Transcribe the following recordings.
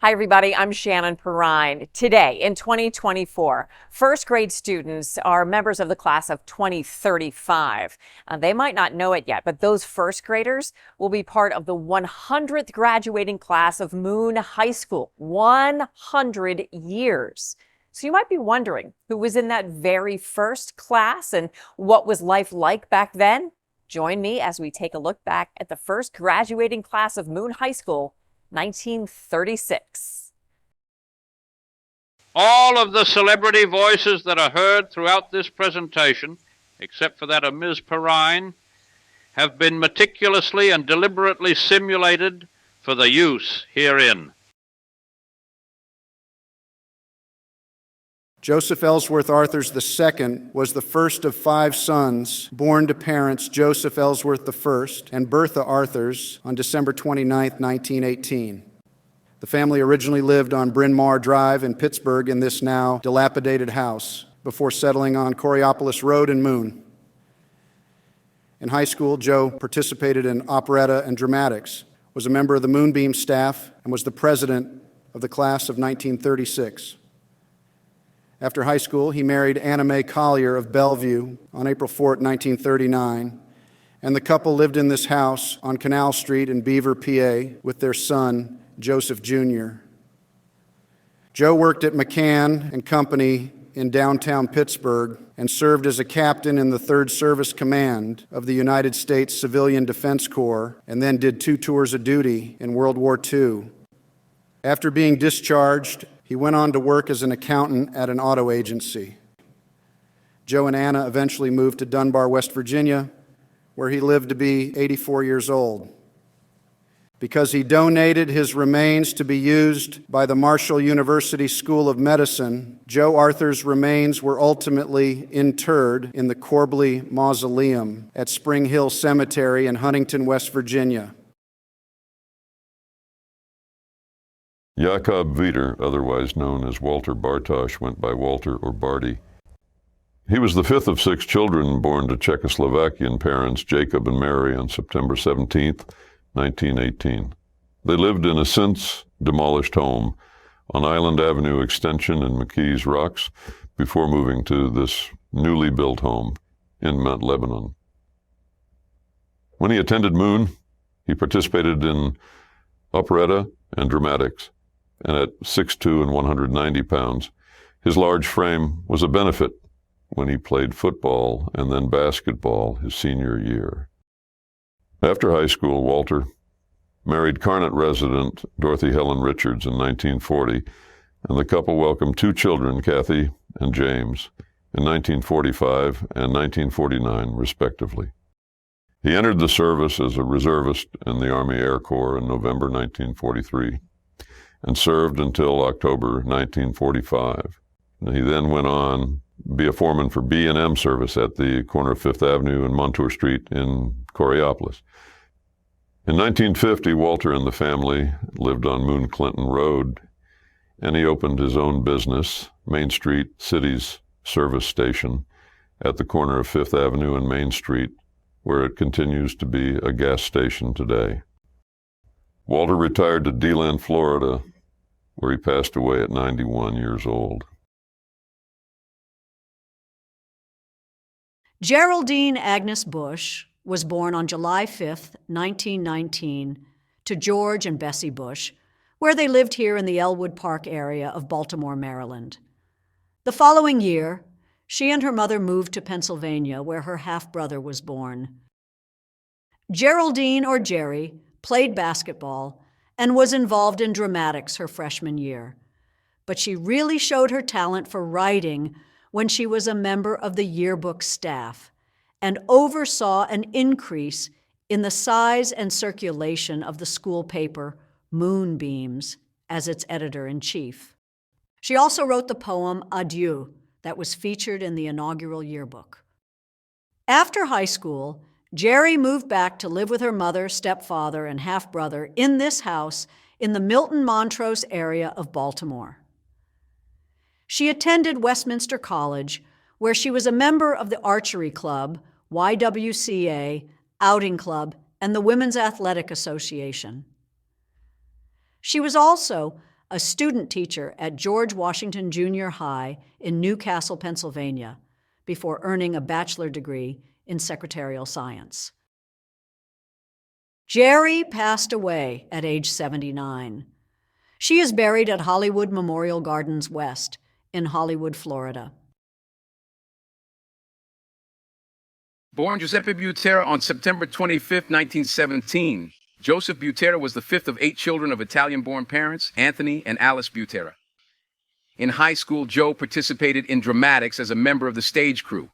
Hi, everybody. I'm Shannon Perrine. Today, in 2024, first grade students are members of the class of 2035. They might not know it yet, but those first graders will be part of the 100th graduating class of Moon High School. 100 years. So you might be wondering who was in that very first class and what was life like back then? Join me as we take a look back at the first graduating class of Moon High School, 1936. All of the celebrity voices that are heard throughout this presentation, except for that of Ms. Perrine, have been meticulously and deliberately simulated for the use herein. Joseph Ellsworth Arthurs II was the first of 5 sons born to parents Joseph Ellsworth I and Bertha Arthurs on December 29, 1918. The family originally lived on Bryn Mawr Drive in Pittsburgh in this now dilapidated house before settling on Coraopolis Road in Moon. In high school, Joe participated in operetta and dramatics, was a member of the Moonbeam staff, and was the president of the class of 1936. After high school, he married Anna Mae Collier of Bellevue on April 4, 1939, and the couple lived in this house on Canal Street in Beaver, PA, with their son, Joseph Jr. Joe worked at McCann and Company in downtown Pittsburgh and served as a captain in the 3rd Service Command of the United States Civilian Defense Corps, and then did 2 tours of duty in World War II. After being discharged, he went on to work as an accountant at an auto agency. Joe and Anna eventually moved to Dunbar, West Virginia, where he lived to be 84 years old. Because he donated his remains to be used by the Marshall University School of Medicine, Joe Arthur's remains were ultimately interred in the Corbley Mausoleum at Spring Hill Cemetery in Huntington, West Virginia. Jakob Vitor, otherwise known as Walter Bartosch, went by Walter or Barty. He was the 5th of 6 children born to Czechoslovakian parents Jacob and Mary on September 17, 1918. They lived in a since-demolished home on Island Avenue Extension in McKees Rocks before moving to this newly built home in Mount Lebanon. When he attended Moon, he participated in operetta and dramatics, and at 6'2" and 190 pounds, his large frame was a benefit when he played football and then basketball his senior year. After high school, Walter married Carnet resident Dorothy Helen Richards in 1940, and the couple welcomed 2 children, Kathy and James, in 1945 and 1949, respectively. He entered the service as a reservist in the Army Air Corps in November 1943 and served until October 1945. He then went on to be a foreman for B&M service at the corner of 5th Avenue and Montour Street in Coraopolis. In 1950, Walter and the family lived on Moon Clinton Road, and he opened his own business, Main Street City's service station, at the corner of 5th Avenue and Main Street, where it continues to be a gas station today. Walter retired to DeLand, Florida, where he passed away at 91 years old. Geraldine Agnes Busch was born on July 5, 1919, to George and Bessie Busch, where they lived here in the Elwood Park area of Baltimore, Maryland. The following year, she and her mother moved to Pennsylvania, where her half-brother was born. Geraldine, or Jerry, played basketball and was involved in dramatics her freshman year. But she really showed her talent for writing when she was a member of the yearbook staff and oversaw an increase in the size and circulation of the school paper Moonbeams as its editor-in-chief. She also wrote the poem Adieu that was featured in the inaugural yearbook. After high school, Jerry moved back to live with her mother, stepfather, and half-brother in this house in the Milton-Montrose area of Baltimore. She attended Westminster College, where she was a member of the Archery Club, YWCA, Outing Club, and the Women's Athletic Association. She was also a student teacher at George Washington Junior High in Newcastle, Pennsylvania, before earning a bachelor degree in secretarial science. Jerry passed away at age 79. She is buried at Hollywood Memorial Gardens West in Hollywood, Florida. Born Giuseppe Butera on September 25, 1917, Joseph Butera was the fifth of 8 children of Italian-born parents, Anthony and Alice Butera. In high school, Joe participated in dramatics as a member of the stage crew.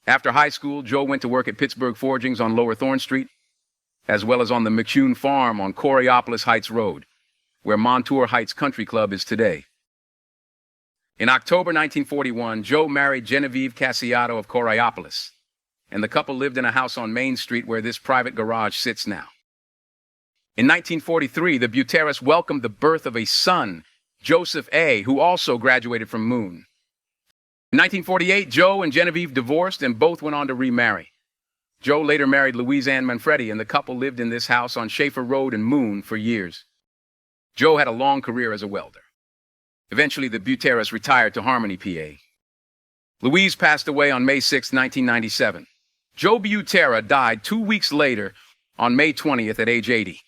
After high school, Joe went to work at Pittsburgh Forgings on Lower Thorn Street, as well as on the McEwena Farm on Coraopolis Heights Road, where Montour Heights Country Club is today. In October 1941, Joe married Genevieve Cassiato of Coraopolis, and the couple lived in a house on Main Street where this private garage sits now. In 1943, the Buteras welcomed the birth of a son, Joseph A., who also graduated from Moon. In 1948, Joe and Genevieve divorced and both went on to remarry. Joe later married Louise Manfredi, and the couple lived in this house on Schaefer Road in Moon for years. Joe had a long career as a welder. Eventually, the Buteras retired to Harmony, PA. Louise passed away on May 6, 1997. Joe Butera died 2 weeks later on May 20th at age 80.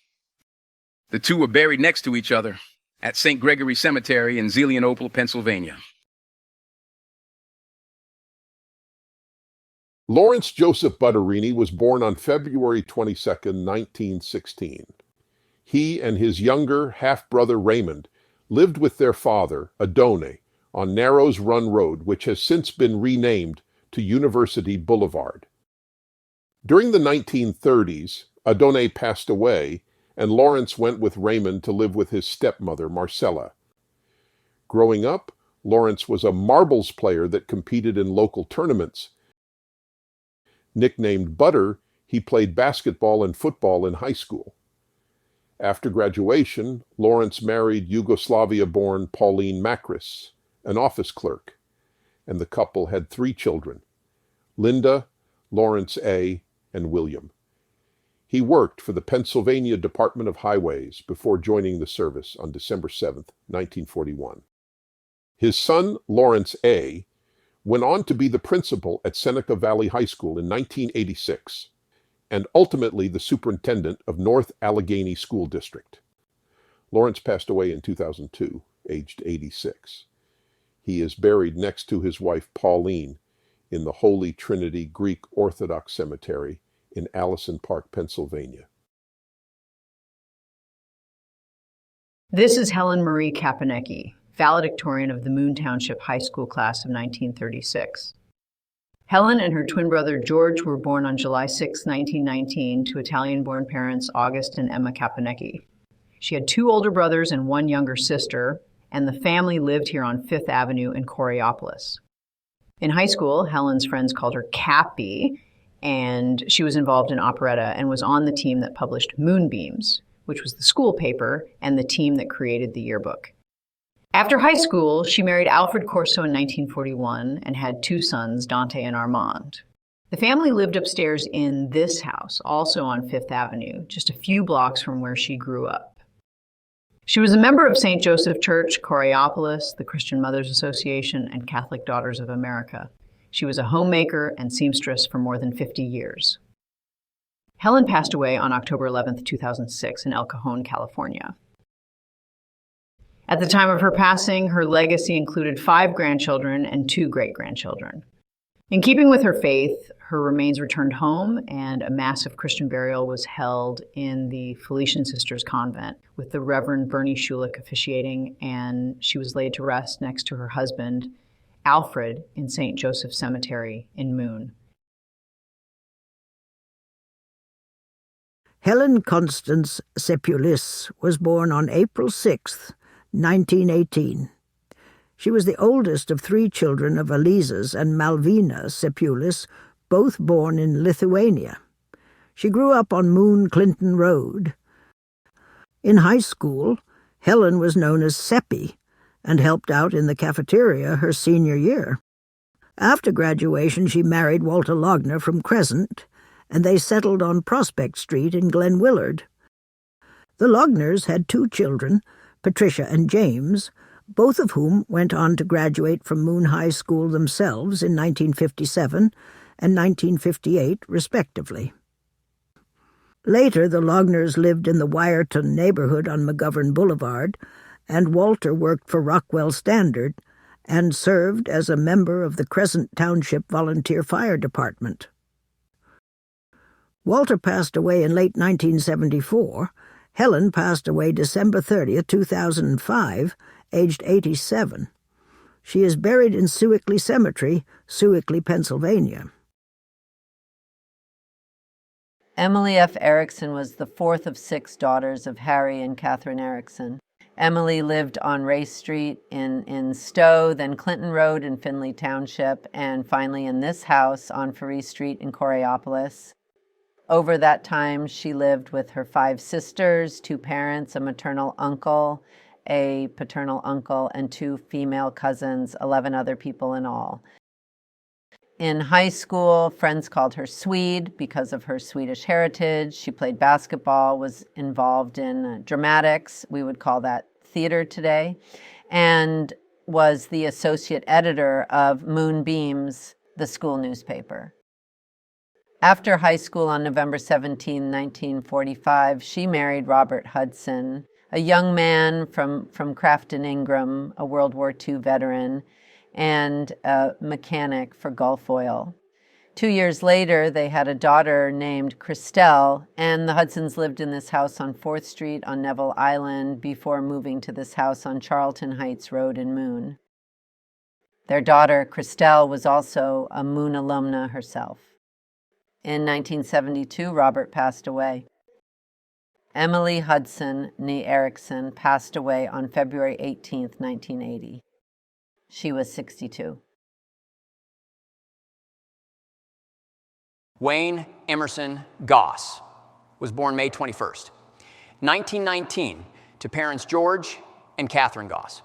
The two were buried next to each other at St. Gregory Cemetery in Zelienople, Pennsylvania. Lawrence Joseph Butterini was born on February 22, 1916. He and his younger half-brother Raymond lived with their father, Adone, on Narrows Run Road, which has since been renamed to University Boulevard. During the 1930s, Adone passed away, and Lawrence went with Raymond to live with his stepmother, Marcella. Growing up, Lawrence was a marbles player that competed in local tournaments. Nicknamed Butter, he played basketball and football in high school. After graduation, Lawrence married Yugoslavia-born Pauline Makris, an office clerk, and the couple had 3 children, Linda, Lawrence A., and William. He worked for the Pennsylvania Department of Highways before joining the service on December 7, 1941. His son, Lawrence A., went on to be the principal at Seneca Valley High School in 1986, and ultimately the superintendent of North Allegheny School District. Lawrence passed away in 2002, aged 86. He is buried next to his wife Pauline in the Holy Trinity Greek Orthodox Cemetery in Allison Park, Pennsylvania. This is Helen Marie Caponecchi, valedictorian of the Moon Township High School class of 1936. Helen and her twin brother George were born on July 6, 1919, to Italian-born parents August and Emma Caponecchi. She had 2 older brothers and 1 younger sister, and the family lived here on 5th Avenue in Coraopolis. In high school, Helen's friends called her Cappy, and she was involved in operetta and was on the team that published Moonbeams, which was the school paper and the team that created the yearbook. After high school, she married Alfred Corso in 1941 and had 2 sons, Dante and Armand. The family lived upstairs in this house, also on 5th Avenue, just a few blocks from where she grew up. She was a member of St. Joseph Church, Coraopolis, the Christian Mothers Association, and Catholic Daughters of America. She was a homemaker and seamstress for more than 50 years. Helen passed away on October 11, 2006, in El Cajon, California. At the time of her passing, her legacy included 5 grandchildren and 2 great-grandchildren. In keeping with her faith, her remains returned home, and a massive Christian burial was held in the Felician Sisters Convent, with the Reverend Bernie Schulich officiating, and she was laid to rest next to her husband, Alfred, in St. Joseph Cemetery in Moon. Helen Constance Cepulis was born on April 6, 1918. She was the oldest of 3 children of Eliza's and Malvina Cepulis, both born in Lithuania. She grew up on Moon Clinton Road. In high school, Helen was known as Seppi and helped out in the cafeteria her senior year. After graduation, she married Walter Logner from Crescent, and they settled on Prospect Street in Glen Willard. The Logners had 2 children, Patricia and James, both of whom went on to graduate from Moon High School themselves in 1957 and 1958, respectively. Later, the Logners lived in the Wyerton neighborhood on McGovern Boulevard, and Walter worked for Rockwell Standard and served as a member of the Crescent Township Volunteer Fire Department. Walter passed away in late 1974. Helen passed away December 30, 2005, aged 87. She is buried in Sewickley Cemetery, Sewickley, Pennsylvania. Emily F. Erickson was the fourth of 6 daughters of Harry and Catherin Erickson. Emily lived on Race Street in Stowe, then Clinton Road in Findlay Township, and finally in this house on Ferry Street in Coraopolis. Over that time, she lived with her 5 sisters, 2 parents, a maternal uncle, a paternal uncle, and 2 female cousins, 11 other people in all. In high school, friends called her Swede because of her Swedish heritage. She played basketball, was involved in dramatics, we would call that theater today, and was the associate editor of Moonbeams, the school newspaper. After high school on November 17, 1945, she married Robert Hudson, a young man from Crafton Ingram, a World War II veteran, and a mechanic for Gulf Oil. 2 years later, they had a daughter named Christelle, and the Hudsons lived in this house on 4th Street on Neville Island before moving to this house on Charlton Heights Road in Moon. Their daughter, Christelle, was also a Moon alumna herself. In 1972, Robert passed away. Emily Hudson, née Erickson, passed away on February 18, 1980. She was 62. Wayne Emerson Goss was born May 21st, 1919, to parents George and Catherine Goss.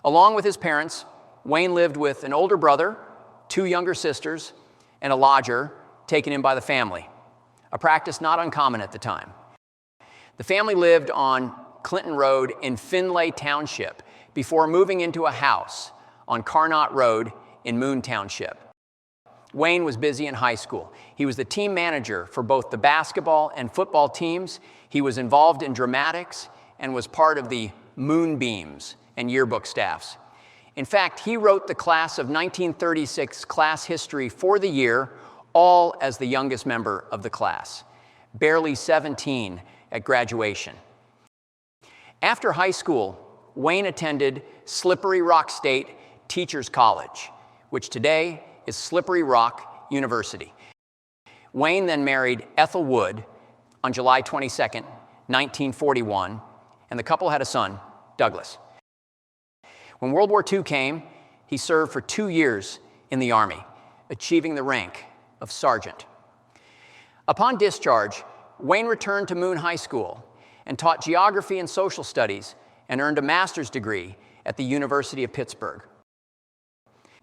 Along with his parents, Wayne lived with an older brother, 2 younger sisters, and a lodger taken in by the family, a practice not uncommon at the time. The family lived on Clinton Road in Findlay Township before moving into a house on Carnot Road in Moon Township. Wayne was busy in high school. He was the team manager for both the basketball and football teams. He was involved in dramatics and was part of the Moonbeams and yearbook staffs. In fact, he wrote the class of 1936 class history for the year, all as the youngest member of the class, barely 17 at graduation. After high school, Wayne attended Slippery Rock State Teachers College, which today is Slippery Rock University. Wayne then married Ethel Wood on July 22, 1941, and the couple had a son, Douglas. When World War II came, he served for 2 years in the Army, achieving the rank of sergeant. Upon discharge, Wayne returned to Moon High School and taught geography and social studies and earned a master's degree at the University of Pittsburgh.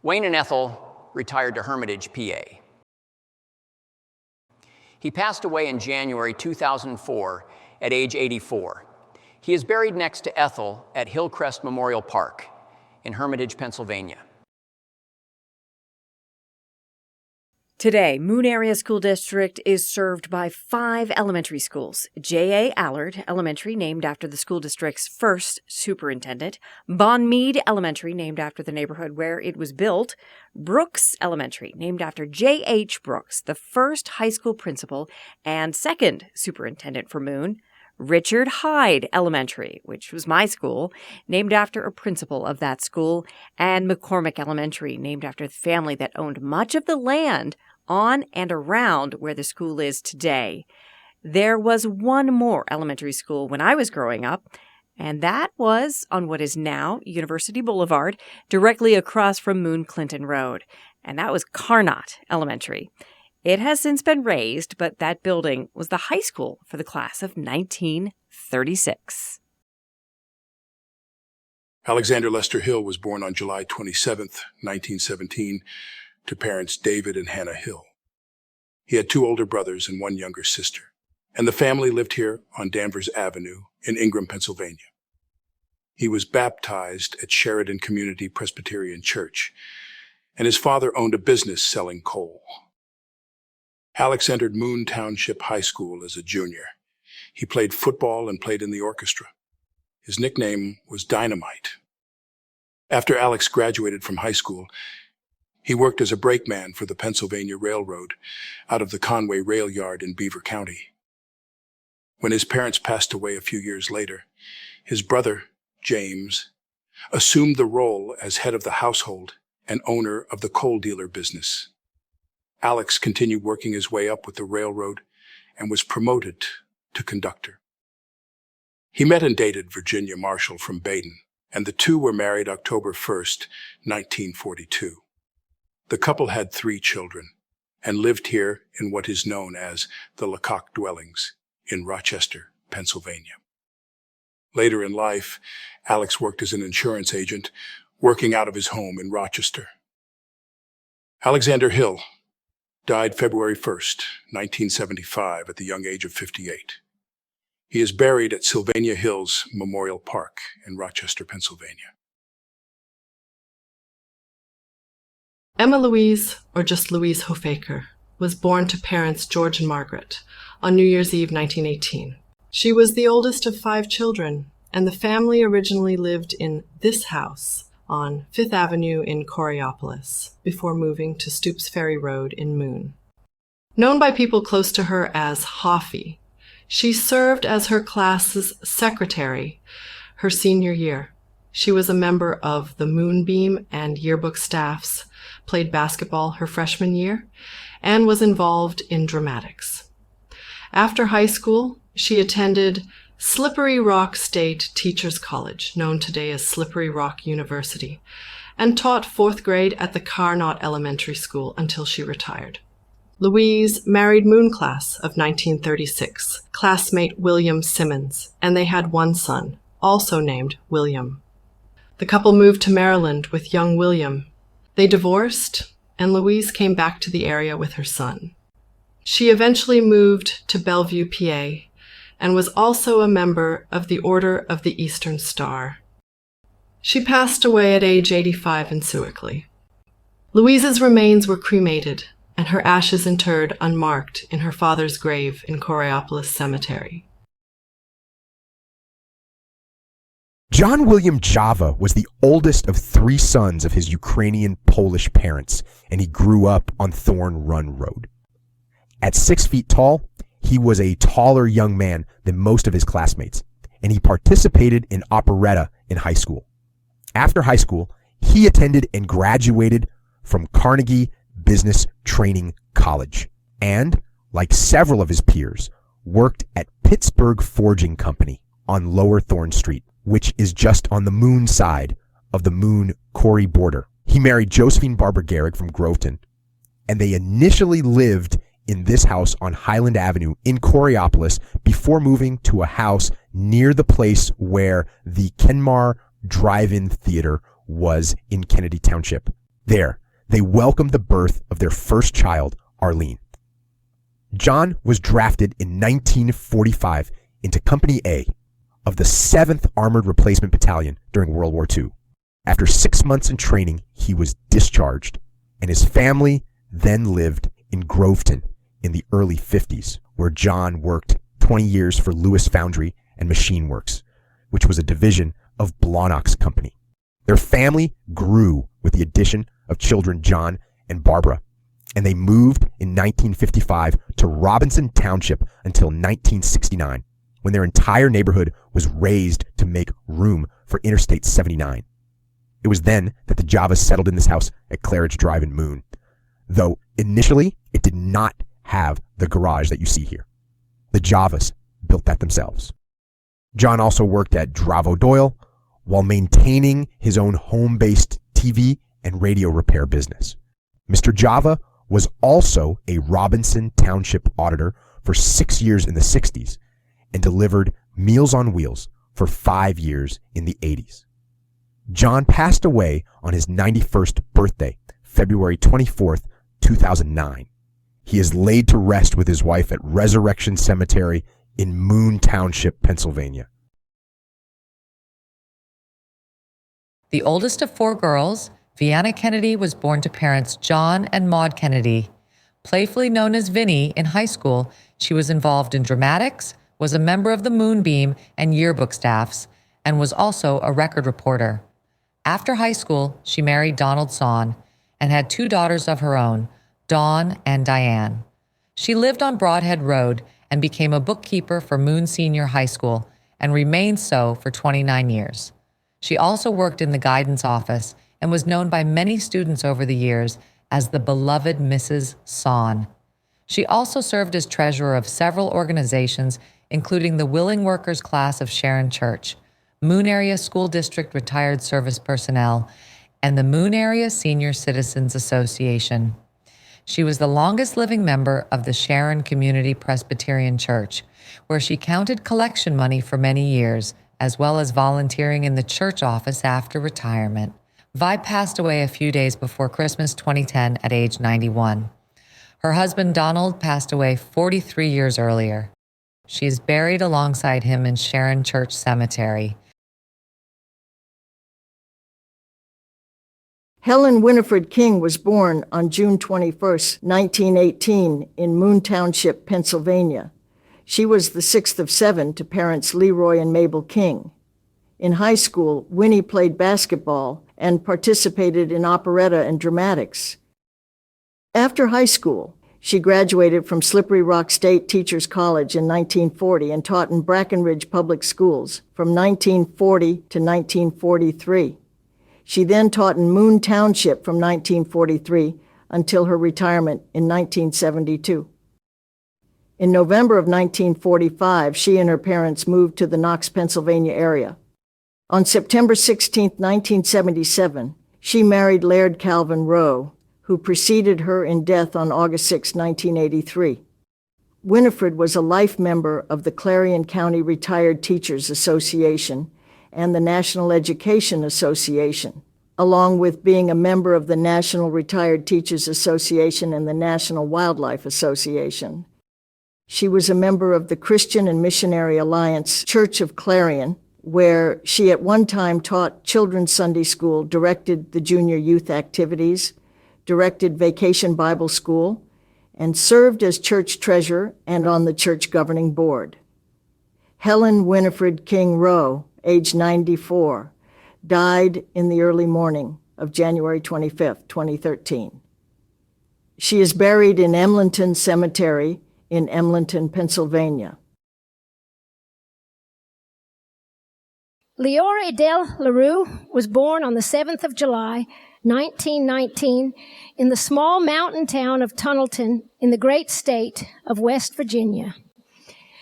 Wayne and Ethel retired to Hermitage, PA. He passed away in January 2004 at age 84. He is buried next to Ethel at Hillcrest Memorial Park in Hermitage, Pennsylvania. Today, Moon Area School District is served by 5 elementary schools. J.A. Allard Elementary, named after the school district's first superintendent. Bon Mead Elementary, named after the neighborhood where it was built. Brooks Elementary, named after J.H. Brooks, the first high school principal and second superintendent for Moon. Richard Hyde Elementary, which was my school, named after a principal of that school, and McCormick Elementary, named after the family that owned much of the land on and around where the school is today. There was one more elementary school when I was growing up, and that was on what is now University Boulevard, directly across from Moon Clinton Road, and that was Carnot Elementary. It has since been razed, but that building was the high school for the class of 1936. Alexander Lester Hill was born on July 27, 1917, to parents David and Hannah Hill. He had 2 older brothers and 1 younger sister, and the family lived here on Danvers Avenue in Ingram, Pennsylvania. He was baptized at Sheridan Community Presbyterian Church, and his father owned a business selling coal. Alex entered Moon Township High School as a junior. He played football and played in the orchestra. His nickname was Dynamite. After Alex graduated from high school, he worked as a brakeman for the Pennsylvania Railroad out of the Conway Rail Yard in Beaver County. When his parents passed away a few years later, his brother, James, assumed the role as head of the household and owner of the coal dealer business. Alex continued working his way up with the railroad and was promoted to conductor. He met and dated Virginia Marshall from Baden, and the two were married October 1st, 1942. The couple had 3 children and lived here in what is known as the Lecoq Dwellings in Rochester, Pennsylvania. Later in life, Alex worked as an insurance agent, working out of his home in Rochester. Alexander Hill died February 1st, 1975, at the young age of 58. He is buried at Sylvania Hills Memorial Park in Rochester, Pennsylvania. Emma Louise, or just Louise Hofacker, was born to parents George and Margaret on New Year's Eve 1918. She was the oldest of 5 children, and the family originally lived in this house on 5th Avenue in Coraopolis before moving to Stoops Ferry Road in Moon. Known by people close to her as Hoffy, she served as her class's secretary her senior year. She was a member of the Moonbeam and yearbook staffs, played basketball her freshman year, and was involved in dramatics. After high school, she attended Slippery Rock State Teachers College, known today as Slippery Rock University, and taught 4th grade at the Carnot Elementary School until she retired. Louise married Moon Class of 1936, classmate William Simmons, and they had 1 son, also named William. The couple moved to Maryland with young William. They divorced, and Louise came back to the area with her son. She eventually moved to Bellevue, PA, and was also a member of the Order of the Eastern Star. She passed away at age 85 in Sewickley. Louise's remains were cremated, and her ashes interred unmarked in her father's grave in Coraopolis Cemetery. John William Java was the oldest of 3 sons of his Ukrainian-Polish parents, and he grew up on Thorn Run Road. At 6 feet tall, he was a taller young man than most of his classmates, and he participated in operetta in high school. After high school, he attended and graduated from Carnegie Business Training College, and, like several of his peers, worked at Pittsburgh Forging Company on Lower Thorn Street, which is just on the Moon side of the Moon-Corey border. He married Josephine Barbara Garrick from Groveton, and they initially lived in this house on Highland Avenue in Coraopolis before moving to a house near the place where the Kenmar Drive-In Theater was in Kennedy Township. There, they welcomed the birth of their first child, Arlene. John was drafted in 1945 into Company A of the 7th Armored Replacement Battalion during World War II. After 6 months in training, he was discharged, and his family then lived in Groveton in the early 50s, where John worked 20 years for Lewis Foundry and Machine Works, which was a division of Blahnock's company. Their family grew with the addition of children John and Barbara, and they moved in 1955 to Robinson Township until 1969, when their entire neighborhood was razed to make room for Interstate 79. It was then that the Javas settled in this house at Claridge Drive in Moon, though initially it did not have the garage that you see here. The Javas built that themselves. John also worked at Dravo Doyle while maintaining his own home-based TV and radio repair business. Mr. Java was also a Robinson Township auditor for 6 years in the 60s and delivered Meals on Wheels for 5 years in the 80s. John passed away on his 91st birthday, February 24th, 2009. He is laid to rest with his wife at Resurrection Cemetery in Moon Township, Pennsylvania. The oldest of 4 girls, Vianna Kennedy was born to parents John and Maud Kennedy. Playfully known as Vinnie in high school, she was involved in dramatics, was a member of the Moonbeam and yearbook staffs, and was also a record reporter. After high school, she married Donald Son and had 2 daughters of her own, Dawn and Diane. She lived on Broadhead Road and became a bookkeeper for Moon Senior High School and remained so for 29 years. She also worked in the guidance office and was known by many students over the years as the beloved Mrs. Son. She also served as treasurer of several organizations, including the Willing Workers Class of Sharon Church, Moon Area School District Retired Service Personnel, and the Moon Area Senior Citizens Association. She was the longest living member of the Sharon Community Presbyterian Church, where she counted collection money for many years, as well as volunteering in the church office after retirement. Vi passed away a few days before Christmas 2010 at age 91. Her husband Donald passed away 43 years earlier. She is buried alongside him in Sharon Church Cemetery. Helen Winifred King was born on June 21, 1918, in Moon Township, Pennsylvania. She was the 6th of 7 to parents Leroy and Mabel King. In high school, Winnie played basketball and participated in operetta and dramatics. After high school, she graduated from Slippery Rock State Teachers College in 1940 and taught in Brackenridge Public Schools from 1940 to 1943. She then taught in Moon Township from 1943 until her retirement in 1972. In November of 1945, she and her parents moved to the Knox, Pennsylvania area. On September 16, 1977, she married Laird Calvin Rowe, who preceded her in death on August 6, 1983. Winifred was a life member of the Clarion County Retired Teachers Association and the National Education Association, along with being a member of the National Retired Teachers Association and the National Wildlife Association. She was a member of the Christian and Missionary Alliance Church of Clarion, where she at one time taught children's Sunday school, directed the junior youth activities, directed Vacation Bible School, and served as church treasurer and on the church governing board. Helen Winifred King Rowe, age 94, died in the early morning of January 25, 2013. She is buried in Emlenton Cemetery in Emlenton, Pennsylvania. Leora Idelle LaRue was born on the 7th of July, 1919, in the small mountain town of Tunnelton in the great state of West Virginia.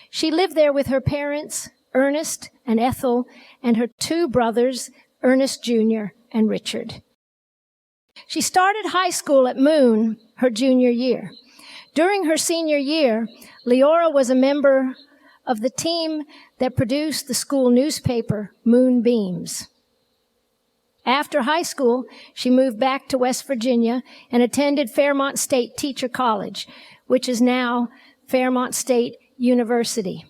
She lived there with her parents, Ernest and Ethel, and her 2 brothers, Ernest Jr. and Richard. She started high school at Moon her junior year. During her senior year, Leora was a member of the team that produced the school newspaper, Moonbeams. After high school, she moved back to West Virginia and attended Fairmont State Teacher College, which is now Fairmont State University.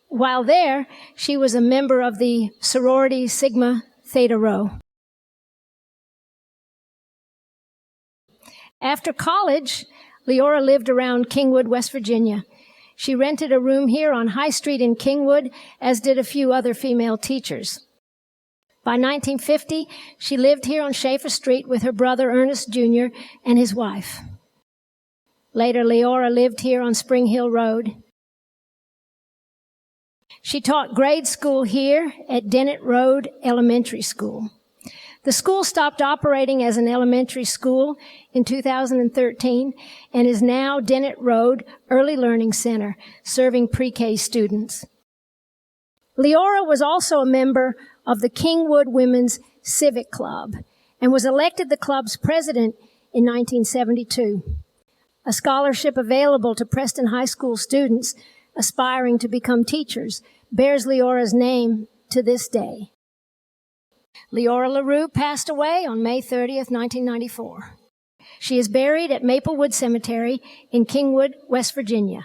While there, she was a member of the sorority Sigma Theta Rho. After college, Leora lived around Kingwood, West Virginia. She rented a room here on High Street in Kingwood, as did a few other female teachers. By 1950, she lived here on Schaefer Street with her brother Ernest Jr. and his wife. Later, Leora lived here on Spring Hill Road. She taught grade school here at Dennett Road Elementary School. The school stopped operating as an elementary school in 2013 and is now Dennett Road Early Learning Center, serving pre-K students. Leora was also a member of the Kingwood Women's Civic Club and was elected the club's president in 1972. A scholarship available to Preston High School students aspiring to become teachers bears Leora's name to this day. Leora LaRue passed away on May 30th, 1994. She is buried at Maplewood Cemetery in Kingwood, West Virginia.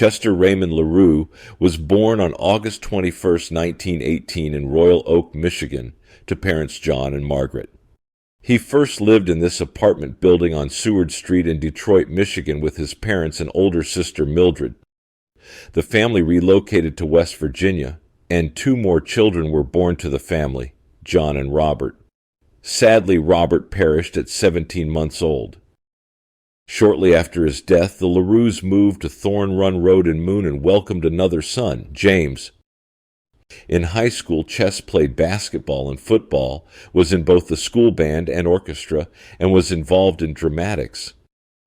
Chester Raymond LaRue, was born on August 21, 1918 in Royal Oak, Michigan, to parents John and Margaret. He first lived in this apartment building on Seward Street in Detroit, Michigan with his parents and older sister Mildred. The family relocated to West Virginia, and 2 more children were born to the family, John and Robert. Sadly, Robert perished at 17 months old. Shortly after his death, the LaRues moved to Thorn Run Road in Moon and welcomed another son, James. In high school, Chess played basketball and football, was in both the school band and orchestra, and was involved in dramatics.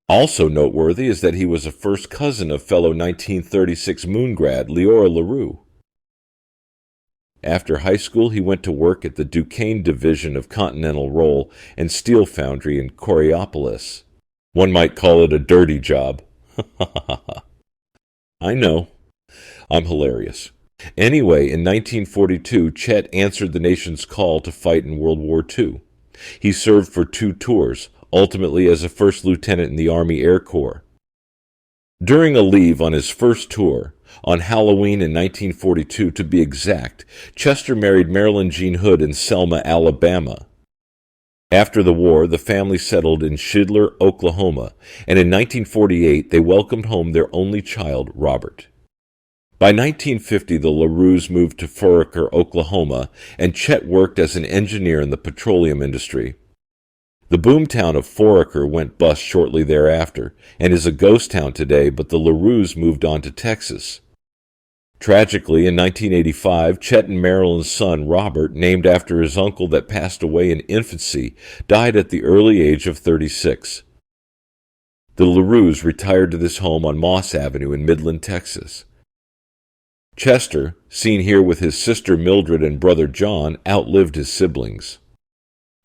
Also noteworthy is that he was a first cousin of fellow 1936 Moon grad Leora LaRue. After high school, he went to work at the Duquesne division of Continental Roll and Steel Foundry in Coraopolis. One might call it a dirty job. I know. I'm hilarious. Anyway, in 1942, Chet answered the nation's call to fight in World War II. He served for 2 tours, ultimately as a first lieutenant in the Army Air Corps. During a leave on his first tour, on Halloween in 1942 to be exact, Chester married Marilyn Jean Hood in Selma, Alabama. After the war, the family settled in Shidler, Oklahoma, and in 1948 they welcomed home their only child, Robert. By 1950, the LaRues moved to Foraker, Oklahoma, and Chet worked as an engineer in the petroleum industry. The boomtown of Foraker went bust shortly thereafter, and is a ghost town today, but the LaRues moved on to Texas. Tragically, in 1985, Chet and Marilyn's son, Robert, named after his uncle that passed away in infancy, died at the early age of 36. The LaRues retired to this home on Moss Avenue in Midland, Texas. Chester, seen here with his sister Mildred and brother John, outlived his siblings.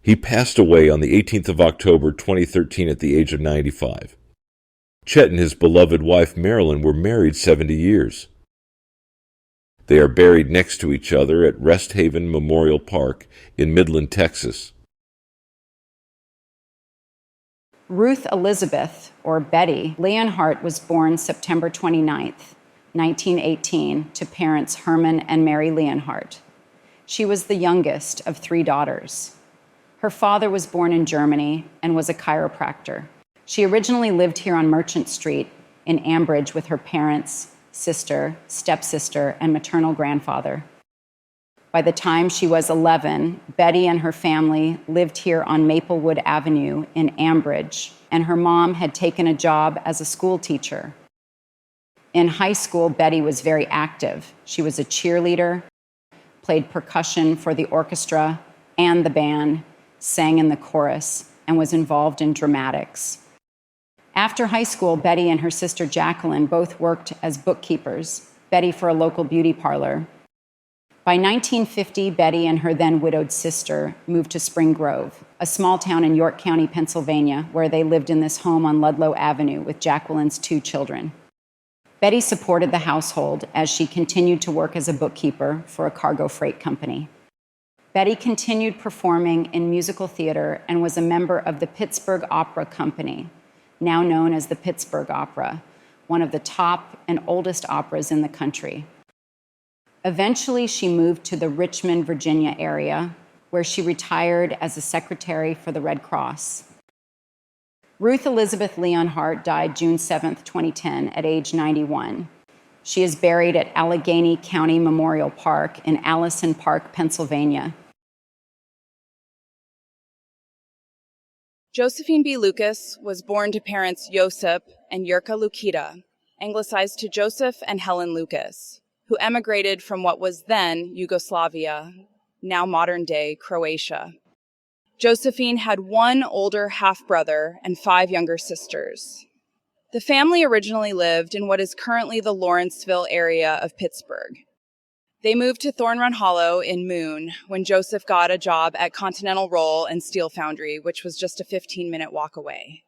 He passed away on the 18th of October 2013 at the age of 95. Chet and his beloved wife Marilyn were married 70 years. They are buried next to each other at Rest Haven Memorial Park in Midland, Texas. Ruth Elizabeth, or Betty, Leonhardt was born September 29, 1918, to parents Herman and Mary Leonhardt. She was the youngest of 3 daughters. Her father was born in Germany and was a chiropractor. She originally lived here on Merchant Street in Ambridge with her parents, sister, stepsister, and maternal grandfather. By the time she was 11, Betty and her family lived here on Maplewood Avenue in Ambridge, and her mom had taken a job as a school teacher. In high school, Betty was very active. She was a cheerleader, played percussion for the orchestra and the band, sang in the chorus, and was involved in dramatics. After high school, Betty and her sister Jacqueline both worked as bookkeepers, Betty for a local beauty parlor. By 1950, Betty and her then widowed sister moved to Spring Grove, a small town in York County, Pennsylvania, where they lived in this home on Ludlow Avenue with Jacqueline's 2 children. Betty supported the household as she continued to work as a bookkeeper for a cargo freight company. Betty continued performing in musical theater and was a member of the Pittsburgh Opera Company, now known as the Pittsburgh Opera, one of the top and oldest operas in the country. Eventually, she moved to the Richmond, Virginia area, where she retired as a secretary for the Red Cross. Ruth Elizabeth Leonhardt died June 7, 2010, at age 91. She is buried at Allegheny County Memorial Park in Allison Park, Pennsylvania. Josephine B. Lucas was born to parents Josip and Yurka Lukita, anglicized to Joseph and Helen Lucas, who emigrated from what was then Yugoslavia, now modern-day Croatia. Josephine had 1 older half-brother and 5 younger sisters. The family originally lived in what is currently the Lawrenceville area of Pittsburgh. They moved to Thorn Run Hollow in Moon when Joseph got a job at Continental Roll and Steel Foundry, which was just a 15-minute walk away.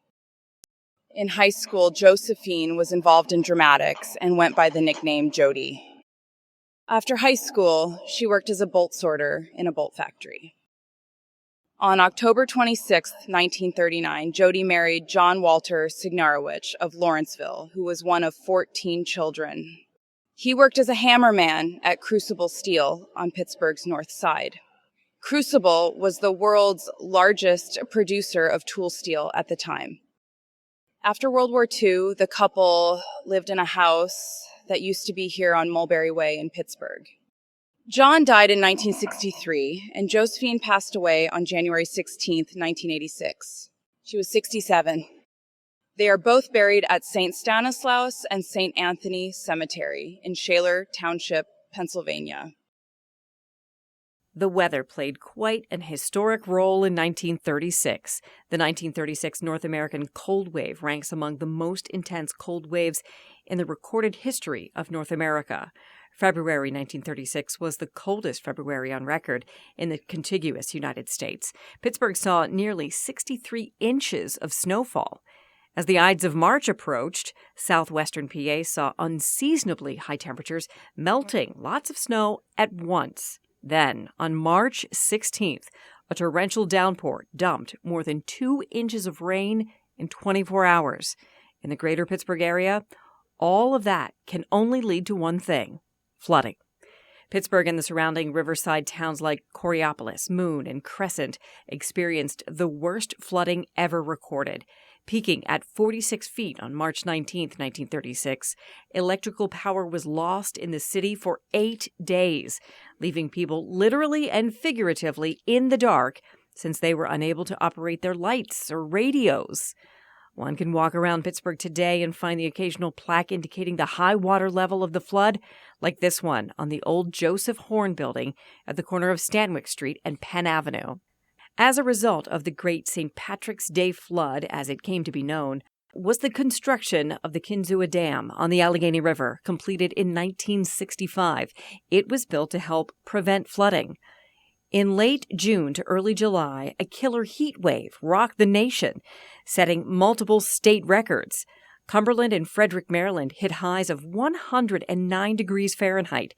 In high school, Josephine was involved in dramatics and went by the nickname Jody. After high school, she worked as a bolt sorter in a bolt factory. On October 26, 1939, Jody married John Walter Signarowicz of Lawrenceville, who was one of 14 children. He worked as a hammerman at Crucible Steel on Pittsburgh's north side. Crucible was the world's largest producer of tool steel at the time. After World War II, the couple lived in a house that used to be here on Mulberry Way in Pittsburgh. John died in 1963, and Josephine passed away on January 16, 1986. She was 67. They are both buried at St. Stanislaus and St. Anthony Cemetery in Shaler Township, Pennsylvania. The weather played quite an historic role in 1936. The 1936 North American cold wave ranks among the most intense cold waves in the recorded history of North America. February 1936 was the coldest February on record in the contiguous United States. Pittsburgh saw nearly 63 inches of snowfall. As the Ides of March approached, southwestern PA saw unseasonably high temperatures, melting lots of snow at once. Then, on March 16th, a torrential downpour dumped more than 2 inches of rain in 24 hours. In the greater Pittsburgh area, all of that can only lead to one thing: flooding. Pittsburgh and the surrounding riverside towns like Coraopolis, Moon, and Crescent experienced the worst flooding ever recorded. Peaking at 46 feet on March 19, 1936, electrical power was lost in the city for 8 days, leaving people literally and figuratively in the dark since they were unable to operate their lights or radios. One can walk around Pittsburgh today and find the occasional plaque indicating the high water level of the flood, like this one on the old Joseph Horn building at the corner of Stanwyck Street and Penn Avenue. As a result of the Great St. Patrick's Day flood, as it came to be known, was the construction of the Kinzua Dam on the Allegheny River, completed in 1965. It was built to help prevent flooding. In late June to early July, a killer heat wave rocked the nation, setting multiple state records. Cumberland and Frederick, Maryland hit highs of 109 degrees Fahrenheit.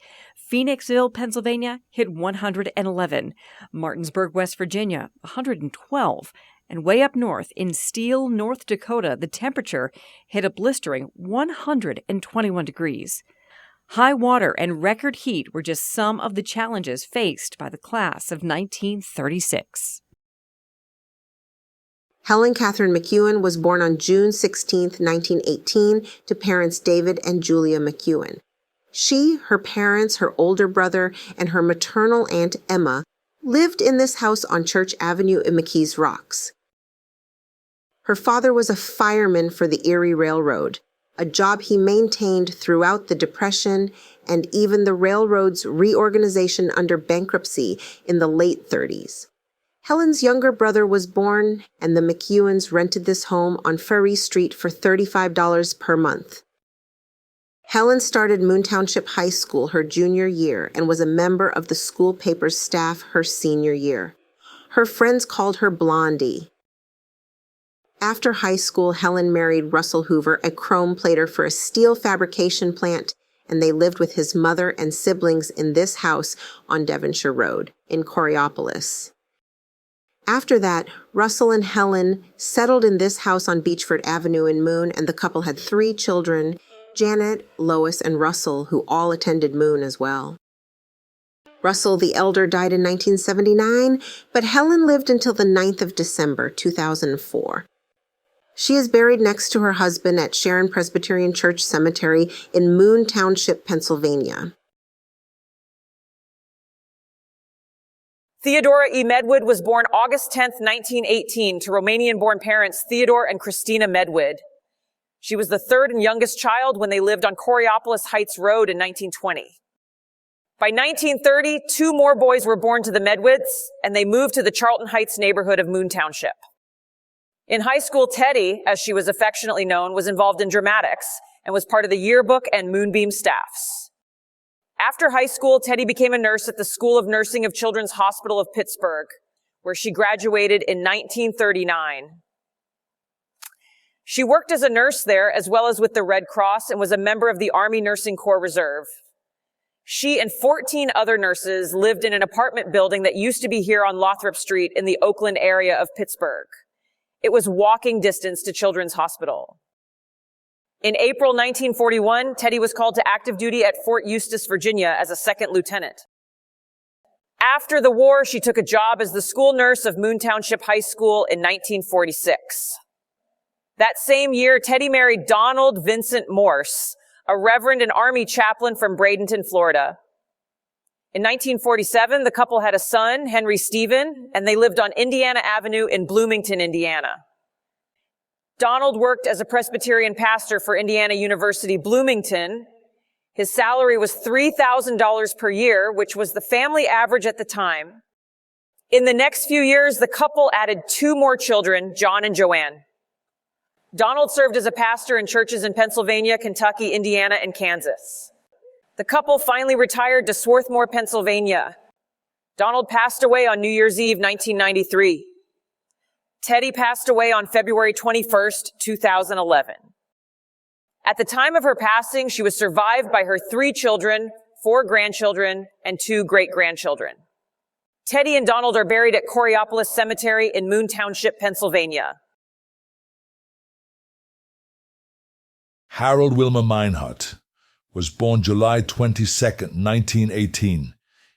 Phoenixville, Pennsylvania hit 111. Martinsburg, West Virginia, 112. And way up north in Steele, North Dakota, the temperature hit a blistering 121 degrees. High water and record heat were just some of the challenges faced by the class of 1936. Helen Catherine McEwen was born on June 16, 1918, to parents David and Julia McEwen. She, her parents, her older brother, and her maternal aunt Emma lived in this house on Church Avenue in McKees Rocks. Her father was a fireman for the Erie Railroad, a job he maintained throughout the Depression and even the railroad's reorganization under bankruptcy in the late 30s. Helen's younger brother was born, and the McEwens rented this home on Furry Street for $35 per month. Helen started Moon Township High School her junior year and was a member of the school paper's staff her senior year. Her friends called her Blondie. After high school, Helen married Russell Hoover, a chrome plater for a steel fabrication plant, and they lived with his mother and siblings in this house on Devonshire Road in Coraopolis. After that, Russell and Helen settled in this house on Beechford Avenue in Moon, and the couple had 3 children, Janet, Lois, and Russell, who all attended Moon as well. Russell, the elder, died in 1979, but Helen lived until the 9th of December, 2004. She is buried next to her husband at Sharon Presbyterian Church Cemetery in Moon Township, Pennsylvania. Theodora E. Medwid was born August 10, 1918, to Romanian-born parents Theodore and Christina Medwid. She was the third and youngest child when they lived on Coraopolis Heights Road in 1920. By 1930, 2 more boys were born to the Medwids, and they moved to the Charlton Heights neighborhood of Moon Township. In high school, Teddy, as she was affectionately known, was involved in dramatics and was part of the yearbook and Moonbeam staffs. After high school, Teddy became a nurse at the School of Nursing of Children's Hospital of Pittsburgh, where she graduated in 1939. She worked as a nurse there as well as with the Red Cross and was a member of the Army Nursing Corps Reserve. She and 14 other nurses lived in an apartment building that used to be here on Lothrop Street in the Oakland area of Pittsburgh. It was walking distance to Children's Hospital. In April 1941, Teddy was called to active duty at Fort Eustis, Virginia as a second lieutenant. After the war, she took a job as the school nurse of Moon Township High School in 1946. That same year, Teddy married Donald Vincent Morse, a reverend and army chaplain from Bradenton, Florida. In 1947, the couple had a son, Henry Stephen, and they lived on Indiana Avenue in Bloomington, Indiana. Donald worked as a Presbyterian pastor for Indiana University, Bloomington. His salary was $3,000 per year, which was the family average at the time. In the next few years, the couple added 2 more children, John and Joanne. Donald served as a pastor in churches in Pennsylvania, Kentucky, Indiana, and Kansas. The couple finally retired to Swarthmore, Pennsylvania. Donald passed away on New Year's Eve, 1993. Teddy passed away on February 21st, 2011. At the time of her passing, she was survived by her 3 children, 4 grandchildren, and 2 great-grandchildren. Teddy and Donald are buried at Coraopolis Cemetery in Moon Township, Pennsylvania. Harold Wilmer Meinhardt was born July 22, 1918,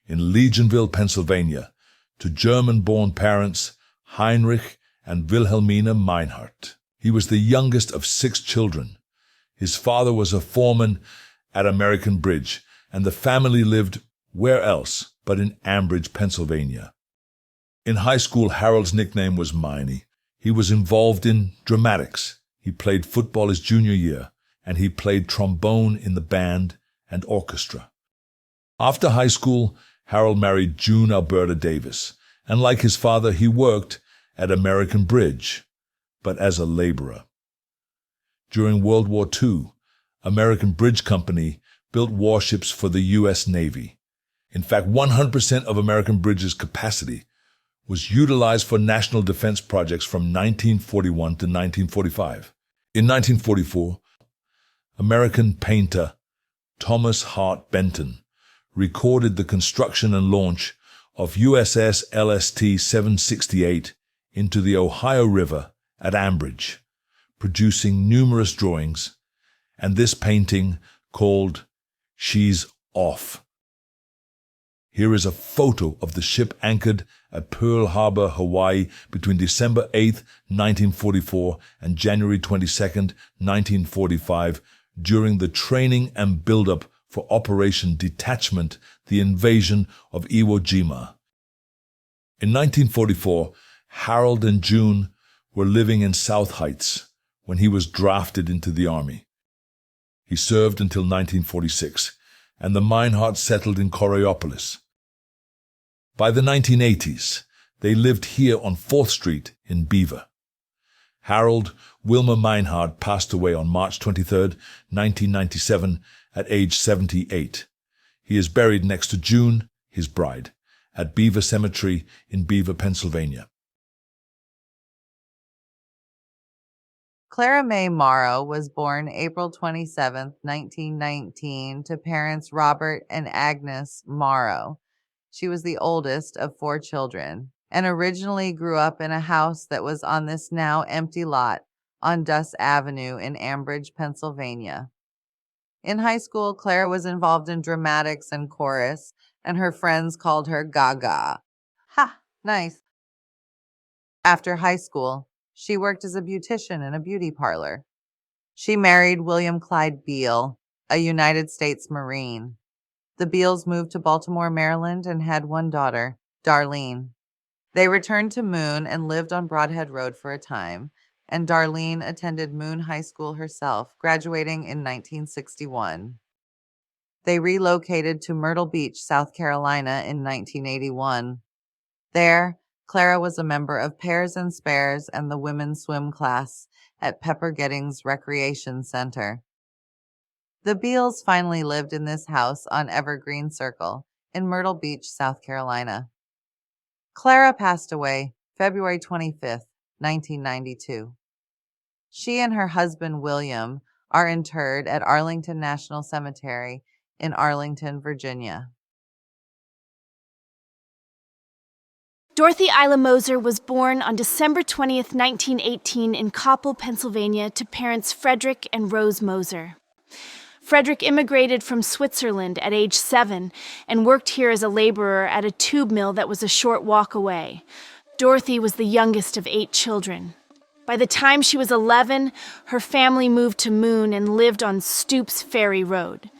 in Legionville, Pennsylvania, to German-born parents Heinrich and Wilhelmina Meinhardt. He was the youngest of 6 children. His father was a foreman at American Bridge, and the family lived where else but in Ambridge, Pennsylvania. In high school, Harold's nickname was Miney. He was involved in dramatics. He played football his junior year, and he played trombone in the band and orchestra. After high school, Harold married June Alberta Davis, and like his father, he worked at American Bridge, but as a laborer. During World War II, American Bridge Company built warships for the U.S. Navy. In fact, 100% of American Bridge's capacity was utilized for national defense projects from 1941 to 1945. In 1944, American painter Thomas Hart Benton recorded the construction and launch of USS LST 768 into the Ohio River at Ambridge, producing numerous drawings, and this painting called She's Off. Here is a photo of the ship anchored at Pearl Harbor, Hawaii between December 8, 1944 and January 22, 1945, during the training and buildup for Operation Detachment, the invasion of Iwo Jima. In 1944, Harold and June were living in South Heights when he was drafted into the Army. He served until 1946, and the Meinhardt settled in Coraopolis. By the 1980s, they lived here on 4th Street in Beaver. Harold Wilmer Meinhardt passed away on March 23, 1997, at age 78. He is buried next to June, his bride, at Beaver Cemetery in Beaver, Pennsylvania. Clara May Morrow was born April 27, 1919, to parents Robert and Agnes Morrow. She was the oldest of 4 children and originally grew up in a house that was on this now empty lot on Duss Avenue in Ambridge, Pennsylvania. In high school, Clara was involved in dramatics and chorus, and her friends called her Gaga. Ha! Nice. After high school, she worked as a beautician in a beauty parlor. She married William Clyde Beale, a United States Marine. The Beals moved to Baltimore, Maryland, and had 1 daughter, Darlene. They returned to Moon and lived on Broadhead Road for a time, and Darlene attended Moon High School herself, graduating in 1961. They relocated to Myrtle Beach, South Carolina in 1981. There, Clara was a member of Pairs and Spares and the women's swim class at Pepper Gettings Recreation Center. The Beals finally lived in this house on Evergreen Circle in Myrtle Beach, South Carolina. Clara passed away February 25, 1992. She and her husband, William, are interred at Arlington National Cemetery in Arlington, Virginia. Dorothy Isla Moser was born on December 20th, 1918 in Koppel, Pennsylvania, to parents Frederick and Rose Moser. Frederick immigrated from Switzerland at age 7 and worked here as a laborer at a tube mill that was a short walk away. Dorothy was the youngest of 8 children. By the time she was 11, her family moved to Moon and lived on Stoops Ferry Road.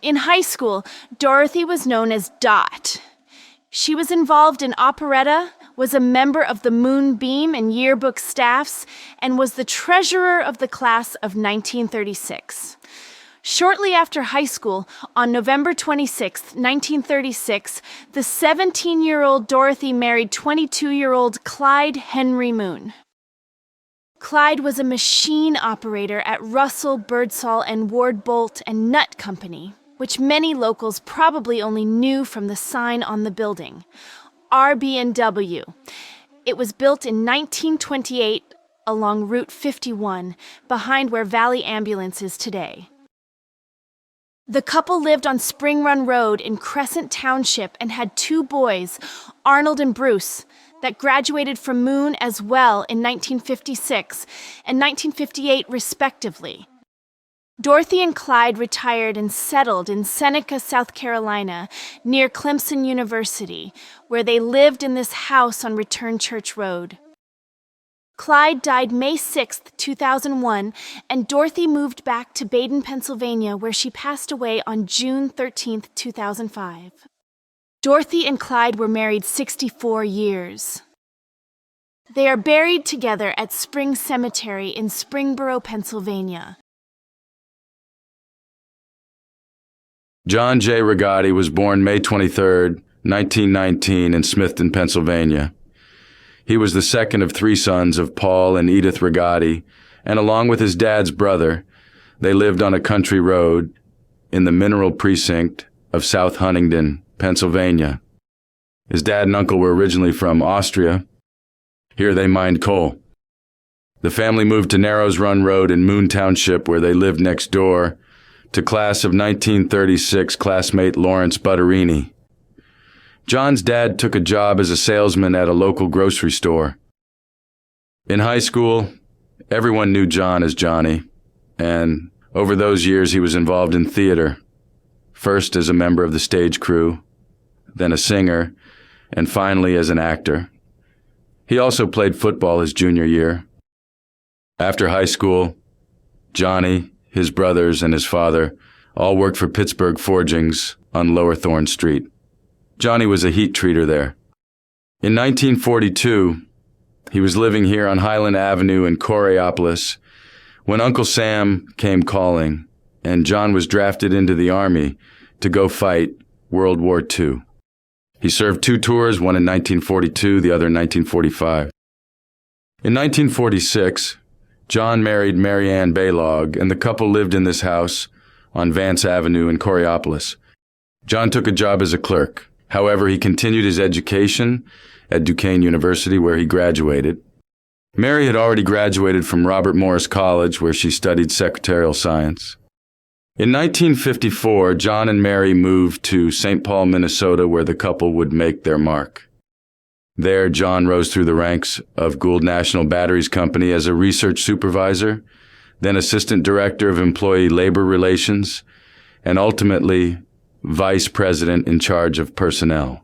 In high school, Dorothy was known as Dot. She was involved in operetta, was a member of the Moonbeam and yearbook staffs, and was the treasurer of the class of 1936. Shortly after high school, on November 26, 1936, the 17-year-old Dorothy married 22-year-old Clyde Henry Moon. Clyde was a machine operator at Russell, Birdsall, and Ward Bolt and Nut Company, which many locals probably only knew from the sign on the building, RB&W. It was built in 1928 along Route 51, behind where Valley Ambulance is today. The couple lived on Spring Run Road in Crescent Township and had 2 boys, Arnold and Bruce, that graduated from Moon as well in 1956 and 1958 respectively. Dorothy and Clyde retired and settled in Seneca, South Carolina, near Clemson University, where they lived in this house on Return Church Road. Clyde died May 6, 2001, and Dorothy moved back to Baden, Pennsylvania, where she passed away on June 13, 2005. Dorothy and Clyde were married 64 years. They are buried together at Spring Cemetery in Springboro, Pennsylvania. John J. Rigotti was born May 23, 1919 in Smithton, Pennsylvania. He was the second of 3 sons of Paul and Edith Rigotti, and along with his dad's brother, they lived on a country road in the mineral precinct of South Huntingdon, Pennsylvania. His dad and uncle were originally from Austria. Here they mined coal. The family moved to Narrows Run Road in Moon Township, where they lived next door to class of 1936 classmate Lawrence Butterini. John's dad took a job as a salesman at a local grocery store. In high school, everyone knew John as Johnny, and over those years he was involved in theater, first as a member of the stage crew, then a singer, and finally as an actor. He also played football his junior year. After high school, Johnny, his brothers, and his father all worked for Pittsburgh Forgings on Lower Thorn Street. Johnny was a heat treater there. In 1942, he was living here on Highland Avenue in Coraopolis when Uncle Sam came calling, and John was drafted into the Army to go fight World War II. He served 2 tours, one in 1942, the other in 1945. In 1946, John married Mary Ann Baylog, and the couple lived in this house on Vance Avenue in Coraopolis. John took a job as a clerk. However, he continued his education at Duquesne University, where he graduated. Mary had already graduated from Robert Morris College, where she studied secretarial science. In 1954, John and Mary moved to St. Paul, Minnesota, where the couple would make their mark. There, John rose through the ranks of Gould National Batteries Company as a research supervisor, then assistant director of employee labor relations, and ultimately vice president in charge of personnel.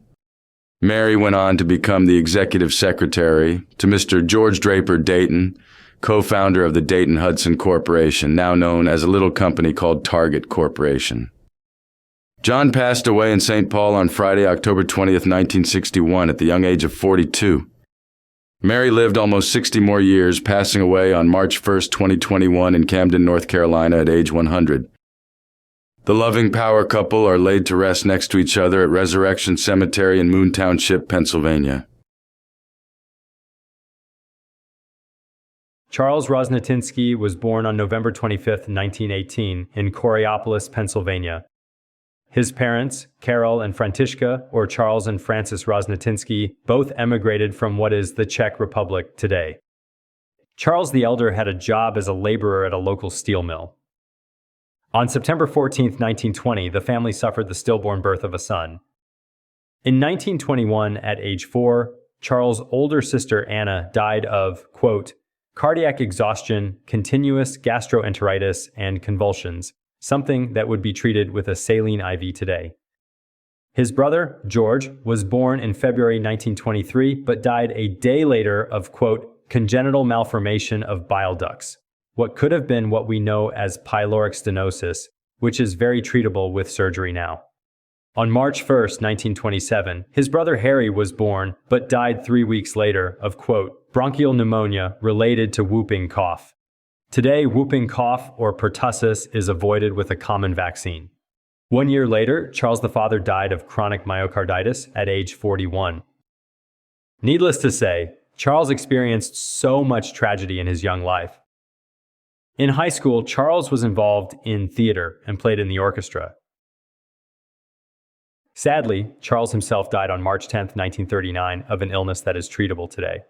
Mary went on to become the executive secretary to Mr. George Draper Dayton, co-founder of the Dayton-Hudson Corporation, now known as a little company called Target Corporation. John passed away in St. Paul on Friday, October 20th, 1961, at the young age of 42. Mary lived almost 60 more years, passing away on March 1st, 2021 in Camden, North Carolina at age 100. The loving power couple are laid to rest next to each other at Resurrection Cemetery in Moon Township, Pennsylvania. Charles Rosnatinsky was born on November 25, 1918, in Coraopolis, Pennsylvania. His parents, Karol and Františka, or Charles and Francis Rosnatinsky, both emigrated from what is the Czech Republic today. Charles the Elder had a job as a laborer at a local steel mill. On September 14, 1920, the family suffered the stillborn birth of a son. In 1921, at age 4, Charles' older sister Anna died of, quote, cardiac exhaustion, continuous gastroenteritis, and convulsions, something that would be treated with a saline IV today. His brother, George, was born in February 1923, but died a day later of, quote, congenital malformation of bile ducts, what could have been what we know as pyloric stenosis, which is very treatable with surgery now. On March 1, 1927, his brother Harry was born, but died 3 weeks later of, quote, bronchial pneumonia related to whooping cough. Today, whooping cough, or pertussis, is avoided with a common vaccine. 1 year later, Charles the father died of chronic myocarditis at age 41. Needless to say, Charles experienced so much tragedy in his young life. In high school, Charles was involved in theater and played in the orchestra. Sadly, Charles himself died on March 10, 1939, of an illness that is treatable today.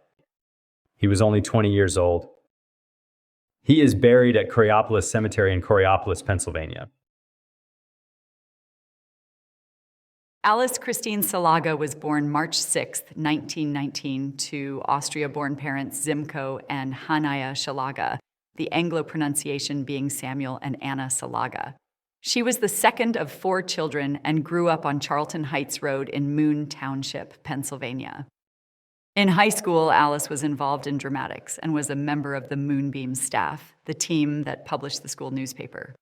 He was only 20 years old. He is buried at Coraopolis Cemetery in Coraopolis, Pennsylvania. Alice Christine Salaga was born March 6, 1919, to Austria-born parents Zimko and Hanaya Salaga, the Anglo pronunciation being Samuel and Anna Salaga. She was the second of 4 children and grew up on Charlton Heights Road in Moon Township, Pennsylvania. In high school, Alice was involved in dramatics and was a member of the Moonbeam staff, the team that published the school newspaper.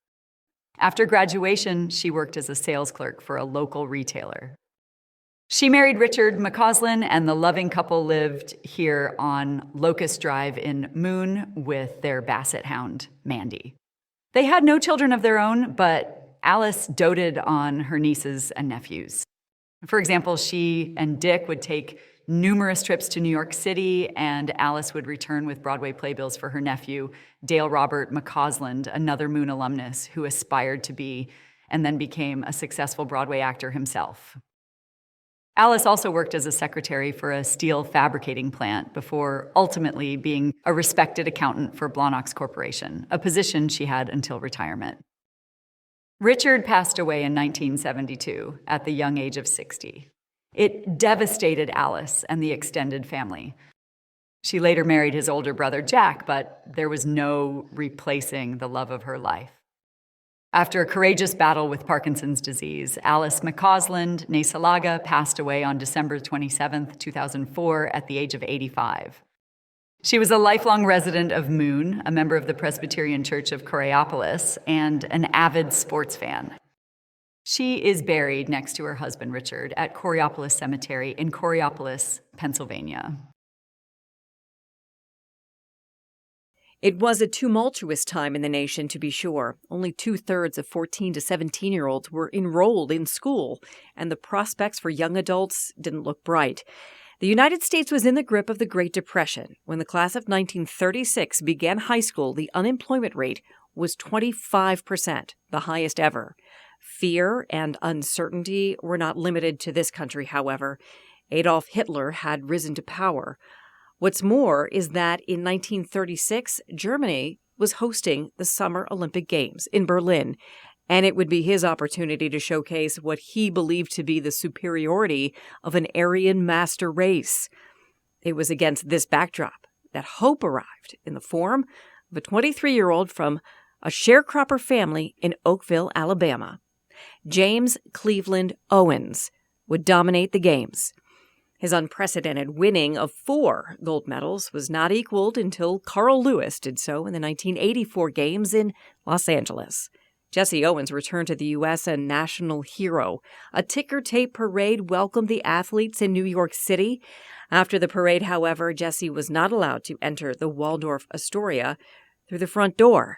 After graduation, she worked as a sales clerk for a local retailer. She married Richard McCausland, and the loving couple lived here on Locust Drive in Moon with their basset hound, Mandy. They had no children of their own, but Alice doted on her nieces and nephews. For example, she and Dick would take numerous trips to New York City, and Alice would return with Broadway playbills for her nephew, Dale Robert McCausland, another Moon alumnus who aspired to be and then became a successful Broadway actor himself. Alice also worked as a secretary for a steel fabricating plant before ultimately being a respected accountant for Blahnox Corporation, a position she had until retirement. Richard passed away in 1972 at the young age of 60. It devastated Alice and the extended family. She later married his older brother, Jack, but there was no replacing the love of her life. After a courageous battle with Parkinson's disease, Alice McCausland, née Salaga, passed away on December 27, 2004, at the age of 85. She was a lifelong resident of Moon, a member of the Presbyterian Church of Coraopolis, and an avid sports fan. She is buried next to her husband, Richard, at Coraopolis Cemetery in Coraopolis, Pennsylvania. It was a tumultuous time in the nation, to be sure. Only 2/3 of 14 to 17-year-olds were enrolled in school, and the prospects for young adults didn't look bright. The United States was in the grip of the Great Depression. When the class of 1936 began high school, the unemployment rate was 25%, the highest ever. Fear and uncertainty were not limited to this country, however. Adolf Hitler had risen to power. What's more is that in 1936, Germany was hosting the Summer Olympic Games in Berlin, and it would be his opportunity to showcase what he believed to be the superiority of an Aryan master race. It was against this backdrop that hope arrived in the form of a 23-year-old from a sharecropper family in Oakville, Alabama. James Cleveland Owens would dominate the games. His unprecedented winning of 4 gold medals was not equaled until Carl Lewis did so in the 1984 Games in Los Angeles. Jesse Owens returned to the U.S. a national hero. A ticker-tape parade welcomed the athletes in New York City. After the parade, however, Jesse was not allowed to enter the Waldorf Astoria through the front door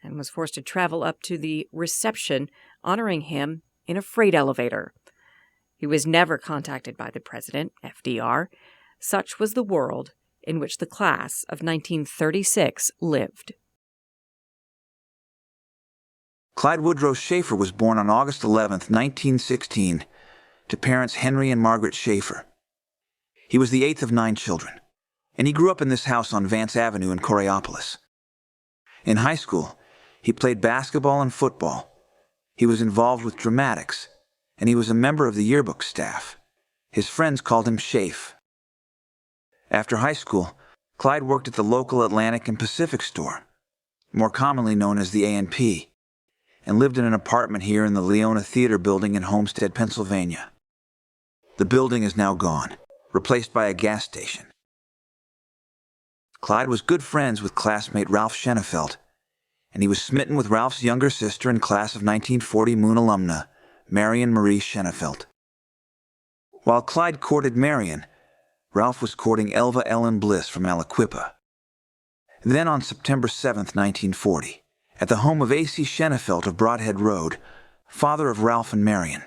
and was forced to travel up to the reception honoring him in a freight elevator. He was never contacted by the president, FDR. Such was the world in which the class of 1936 lived. Clyde Woodrow Schaefer was born on August 11, 1916, to parents Henry and Margaret Schaefer. He was the 8th of 9 children, and he grew up in this house on Vance Avenue in Coraopolis. In high school, He played basketball and football. He was involved with dramatics, and he was a member of the yearbook staff. His friends called him Shafe. After high school, Clyde worked at the local Atlantic and Pacific store, more commonly known as the A&P, and lived in an apartment here in the Leona Theater building in Homestead, Pennsylvania. The building is now gone, replaced by a gas station. Clyde was good friends with classmate Ralph Schenefeld, and he was smitten with Ralph's younger sister and class of 1940 Moon alumna, Marion Marie Schenefeld. While Clyde courted Marion, Ralph was courting Elva Ellen Bliss from Aliquippa. Then on September 7, 1940, at the home of A.C. Schenefeld of Broadhead Road, father of Ralph and Marion,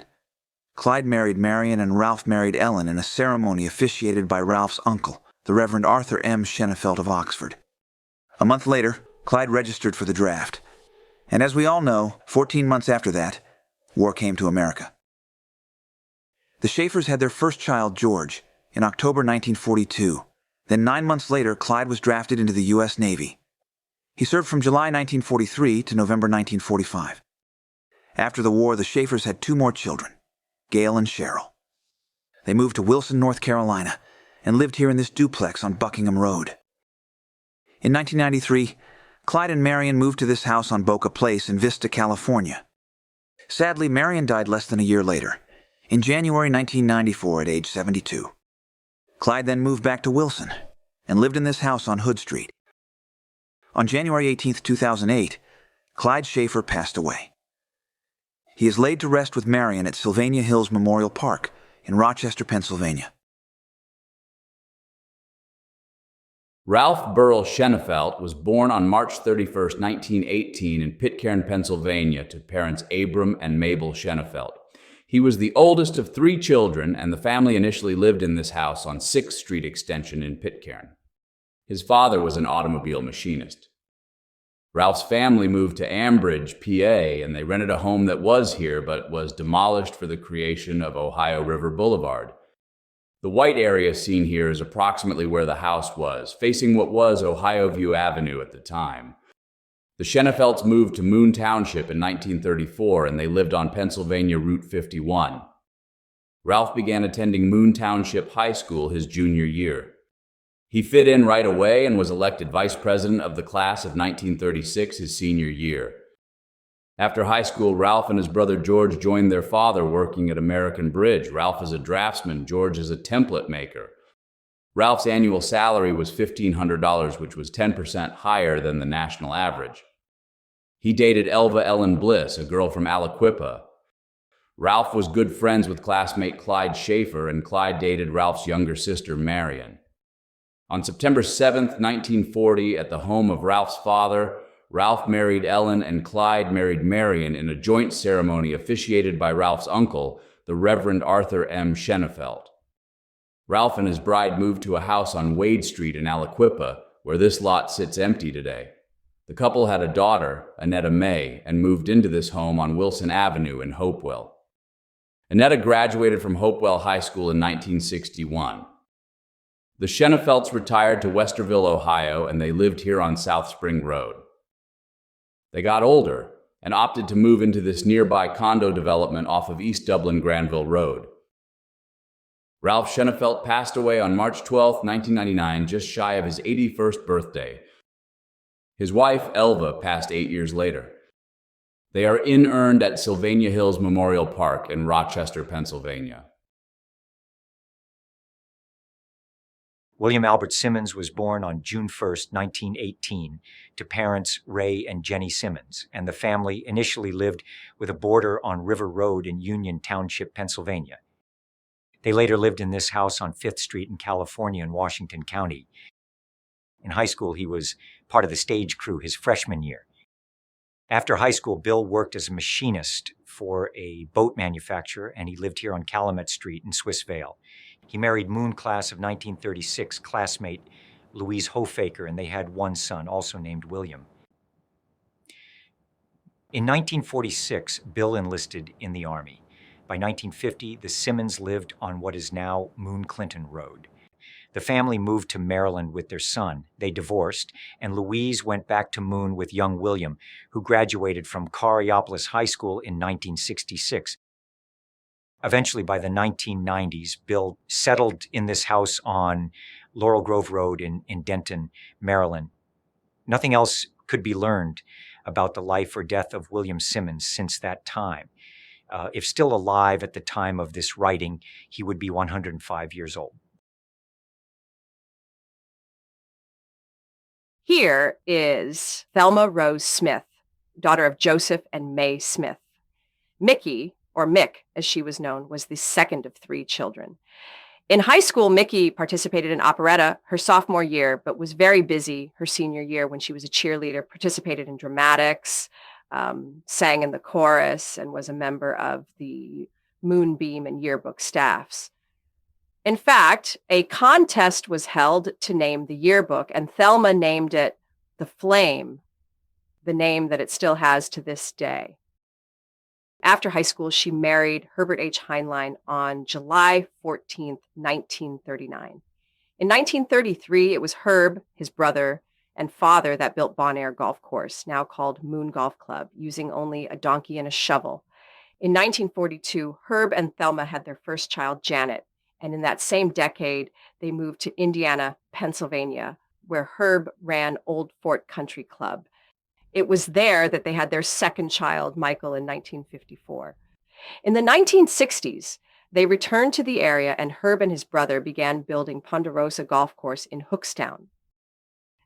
Clyde married Marion and Ralph married Ellen in a ceremony officiated by Ralph's uncle, the Reverend Arthur M. Schenefeld of Oxford. A month later, Clyde registered for the draft. And as we all know, 14 months after that, war came to America. The Schafers had their first child, George, in October 1942. Then 9 months later, Clyde was drafted into the U.S. Navy. He served from July 1943 to November 1945. After the war, the Schafers had 2 more children, Gail and Cheryl. They moved to Wilson, North Carolina, and lived here in this duplex on Buckingham Road. In 1993, Clyde and Marion moved to this house on Boca Place in Vista, California. Sadly, Marion died less than a year later, in January 1994 at age 72. Clyde then moved back to Wilson and lived in this house on Hood Street. On January 18, 2008, Clyde Schaefer passed away. He is laid to rest with Marion at Sylvania Hills Memorial Park in Rochester, Pennsylvania. Ralph Burrell Schenefeld was born on March 31, 1918 in Pitcairn, Pennsylvania to parents Abram and Mabel Schenefeld. He was the oldest of 3 children, and the family initially lived in this house on 6th Street Extension in Pitcairn. His father was an automobile machinist. Ralph's family moved to Ambridge, PA, and they rented a home that was here but was demolished for the creation of Ohio River Boulevard. The white area seen here is approximately where the house was, facing what was Ohio View Avenue at the time. The Schenefelds moved to Moon Township in 1934, and they lived on Pennsylvania Route 51. Ralph began attending Moon Township High School his junior year. He fit in right away and was elected vice president of the class of 1936 his senior year. After high school, Ralph and his brother George joined their father working at American Bridge. Ralph is a draftsman, George is a template maker. Ralph's annual salary was $1,500, which was 10% higher than the national average. He dated Elva Ellen Bliss, a girl from Aliquippa. Ralph was good friends with classmate Clyde Schaefer, and Clyde dated Ralph's younger sister, Marion. On September 7, 1940, at the home of Ralph's father, Ralph married Ellen and Clyde married Marion in a joint ceremony officiated by Ralph's uncle, the Reverend Arthur M. Schenefeld. Ralph and his bride moved to a house on Wade Street in Aliquippa, where this lot sits empty today. The couple had a daughter, Annetta May, and moved into this home on Wilson Avenue in Hopewell. Annetta graduated from Hopewell High School in 1961. The Schenefelds retired to Westerville, Ohio, and they lived here on South Spring Road. They got older and opted to move into this nearby condo development off of East Dublin Granville Road. Ralph Schenefeld passed away on March 12, 1999, just shy of his 81st birthday. His wife, Elva, passed 8 years later. They are inurned at Sylvania Hills Memorial Park in Rochester, Pennsylvania. William Albert Simmons was born on June 1, 1918, to parents Ray and Jenny Simmons, and the family initially lived with a boarder on River Road in Union Township, Pennsylvania. They later lived in this house on 5th Street in California in Washington County. In high school, he was part of the stage crew his freshman year. After high school, Bill worked as a machinist for a boat manufacturer, and he lived here on Calumet Street in Swissvale. He married Moon class of 1936 classmate Louise Hofacker, and they had one son, also named William. In 1946, Bill enlisted in the Army. By 1950, the Simmons lived on what is now Moon Clinton Road. The family moved to Maryland with their son. They divorced, and Louise went back to Moon with young William, who graduated from Coraopolis High School in 1966. Eventually, by the 1990s, Bill settled in this house on Laurel Grove Road in Denton, Maryland. Nothing else could be learned about the life or death of William Simmons since that time. If still alive at the time of this writing, he would be 105 years old. Here is Thelma Rose Smith, daughter of Joseph and May Smith. Mickey, or Mick as she was known, was the second of 3 children. In high school, Mickey participated in operetta her sophomore year, but was very busy her senior year when she was a cheerleader, participated in dramatics, sang in the chorus, and was a member of the Moonbeam and yearbook staffs. In fact, a contest was held to name the yearbook, and Thelma named it The Flame, the name that it still has to this day. After high school, she married Herbert H. Heinlein on July 14, 1939. In 1933, it was Herb, his brother and father, that built Bon Air Golf Course, now called Moon Golf Club, using only a donkey and a shovel. In 1942, Herb and Thelma had their first child, Janet, and in that same decade, they moved to Indiana, Pennsylvania, where Herb ran Old Fort Country Club. It was there that they had their second child, Michael, in 1954. In the 1960s, they returned to the area, and Herb and his brother began building Ponderosa Golf Course in Hookstown.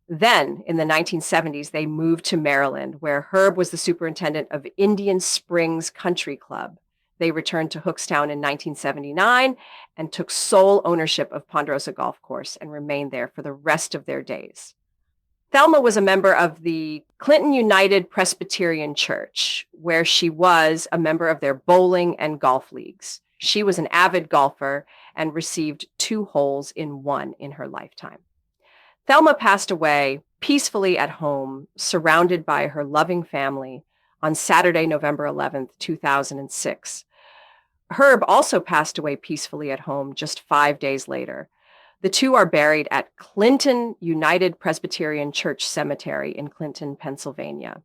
Then, in the 1970s, they moved to Maryland, where Herb was the superintendent of Indian Springs Country Club. They returned to Hookstown in 1979 and took sole ownership of Ponderosa Golf Course and remained there for the rest of their days. Thelma was a member of the Clinton United Presbyterian Church, where she was a member of their bowling and golf leagues. She was an avid golfer and received 2 holes in 1 in her lifetime. Thelma passed away peacefully at home, surrounded by her loving family, on Saturday, November 11th, 2006. Herb also passed away peacefully at home just 5 days later. The 2 are buried at Clinton United Presbyterian Church Cemetery in Clinton, Pennsylvania.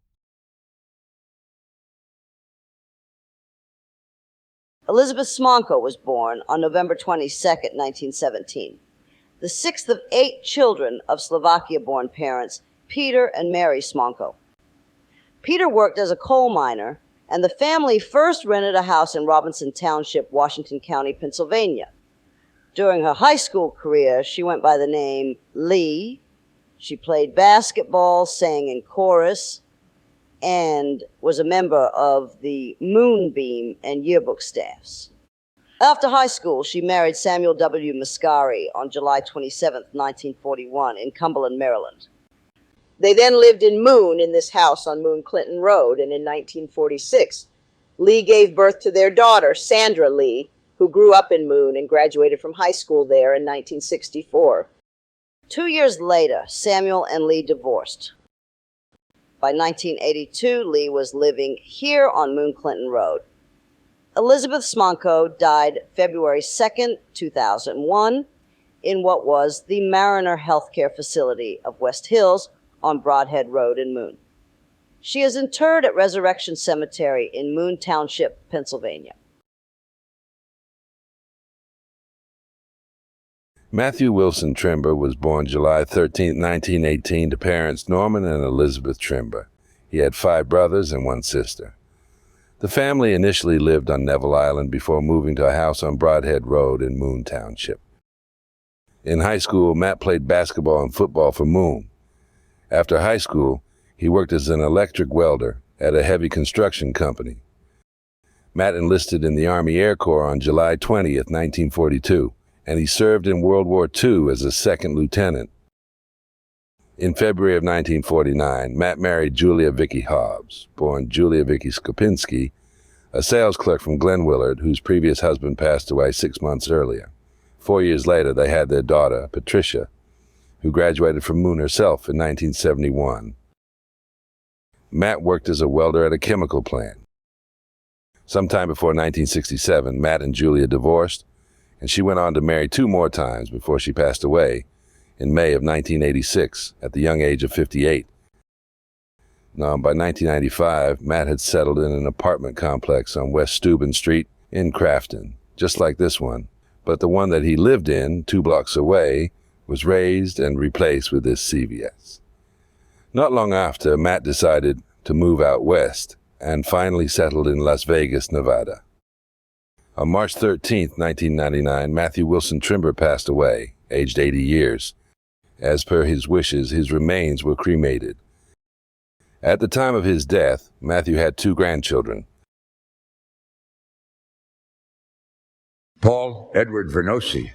Elizabeth Smonko was born on November 22, 1917. The 6th of 8 children of Slovakia-born parents, Peter and Mary Smonko. Peter worked as a coal miner, and the family first rented a house in Robinson Township, Washington County, Pennsylvania. During her high school career, she went by the name Lee. She played basketball, sang in chorus, and was a member of the Moonbeam and yearbook staffs. After high school, she married Samuel W. Mascari on July 27, 1941, in Cumberland, Maryland. They then lived in Moon in this house on Moon Clinton Road, and in 1946, Lee gave birth to their daughter, Sandra Lee, who grew up in Moon and graduated from high school there in 1964. 2 years later, Samuel and Lee divorced. By 1982, Lee was living here on Moon Clinton Road. Elizabeth Smonko died February 2nd, 2001, in what was the Mariner Healthcare Facility of West Hills on Broadhead Road in Moon. She is interred at Resurrection Cemetery in Moon Township, Pennsylvania. Matthew Wilson Trimber was born July 13, 1918, to parents Norman and Elizabeth Trimber. He had 5 brothers and 1 sister. The family initially lived on Neville Island before moving to a house on Broadhead Road in Moon Township. In high school, Matt played basketball and football for Moon. After high school, he worked as an electric welder at a heavy construction company. Matt enlisted in the Army Air Corps on July 20, 1942, and he served in World War II as a second lieutenant. In February of 1949, Matt married Julia Vicky Hobbs, born Julia Vicky Skopinski, a sales clerk from Glen Willard, whose previous husband passed away 6 months earlier. 4 years later, they had their daughter, Patricia, who graduated from Moon herself in 1971. Matt worked as a welder at a chemical plant. Sometime before 1967, Matt and Julia divorced, and she went on to marry 2 more times before she passed away in May of 1986 at the young age of 58. Now, by 1995, Matt had settled in an apartment complex on West Steuben Street in Crafton, just like this one, but the one that he lived in 2 blocks away was razed and replaced with this CVS. Not long after, Matt decided to move out west and finally settled in Las Vegas, Nevada. On March 13, 1999, Matthew Wilson Trimber passed away, aged 80 years. As per his wishes, his remains were cremated. At the time of his death, Matthew had 2 grandchildren. Paul Edward Vernosi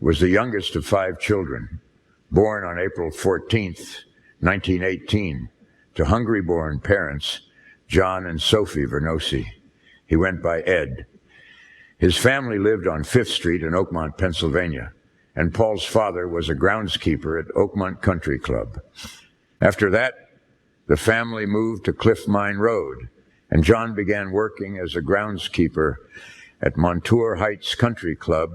was the youngest of 5 children, born on April 14, 1918, to Hungary-born parents, John and Sophie Vernosi. He went by Ed. His family lived on 5th Street in Oakmont, Pennsylvania, and Paul's father was a groundskeeper at Oakmont Country Club. After that, the family moved to Cliff Mine Road, and John began working as a groundskeeper at Montour Heights Country Club,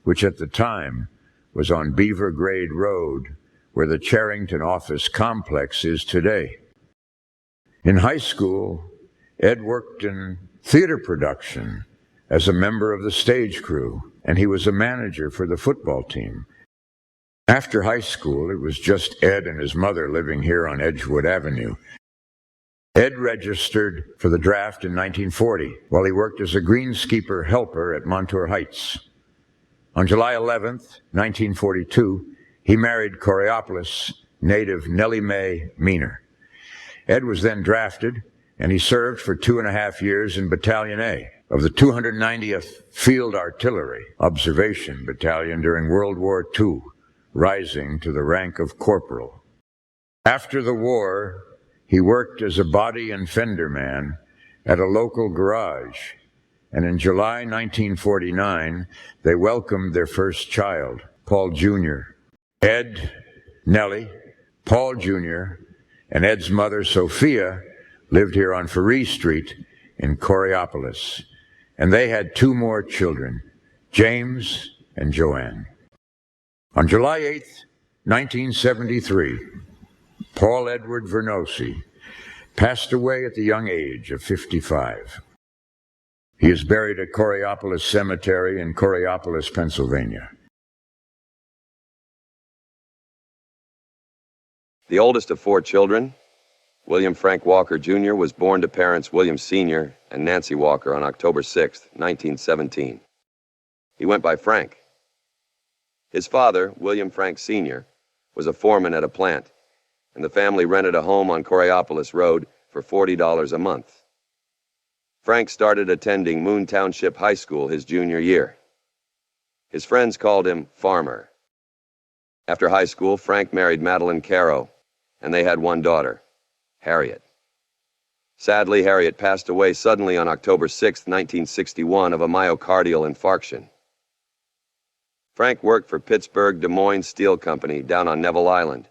which at the time was on Beaver Grade Road, where the Charrington office complex is today. In high school, Ed worked in theater production as a member of the stage crew, and he was a manager for the football team. After high school, it was just Ed and his mother living here on Edgewood Avenue. Ed registered for the draft in 1940, while he worked as a greenskeeper helper at Montour Heights. On July 11, 1942, he married Coraopolis native Nellie Mae Meaner. Ed was then drafted, and he served for 2.5 years in Battalion A of the 290th Field Artillery Observation Battalion during World War II, rising to the rank of corporal. After the war, he worked as a body and fender man at a local garage, and in July 1949, they welcomed their first child, Paul Jr. Ed, Nellie, Paul Jr., and Ed's mother, Sophia, lived here on Ferry Street in Coraopolis, and they had 2 more children, James and Joanne. On July 8, 1973, Paul Edward Vernosi passed away at the young age of 55. He is buried at Coraopolis Cemetery in Coraopolis, Pennsylvania. The oldest of 4 children, William Frank Walker Jr., was born to parents William Sr. and Nancy Walker on October 6, 1917. He went by Frank. His father, William Frank Sr., was a foreman at a plant, and the family rented a home on Coraopolis Road for $40 a month. Frank started attending Moon Township High School his junior year. His friends called him Farmer. After high school, Frank married Madeline Caro, and they had 1 daughter, Harriet. Sadly, Harriet passed away suddenly on October 6, 1961, of a myocardial infarction. Frank worked for Pittsburgh Des Moines Steel Company down on Neville Island.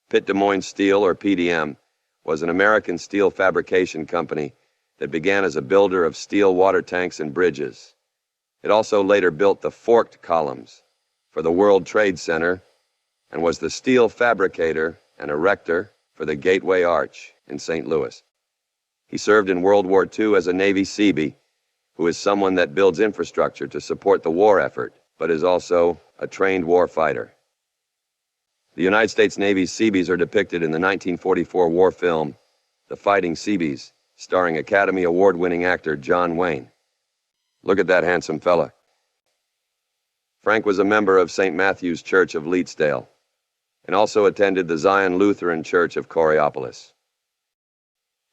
Pitt Des Moines Steel, or PDM, was an American steel fabrication company that began as a builder of steel water tanks and bridges. It also later built the forked columns for the World Trade Center and was the steel fabricator and erector for the Gateway Arch in St. Louis. He served in World War II as a Navy Seabee, who is someone that builds infrastructure to support the war effort, but is also a trained war fighter. The United States Navy's Seabees are depicted in the 1944 war film, The Fighting Seabees, starring Academy Award-winning actor John Wayne. Look at that handsome fella. Frank was a member of St. Matthew's Church of Leetsdale, and also attended the Zion Lutheran Church of Coraopolis.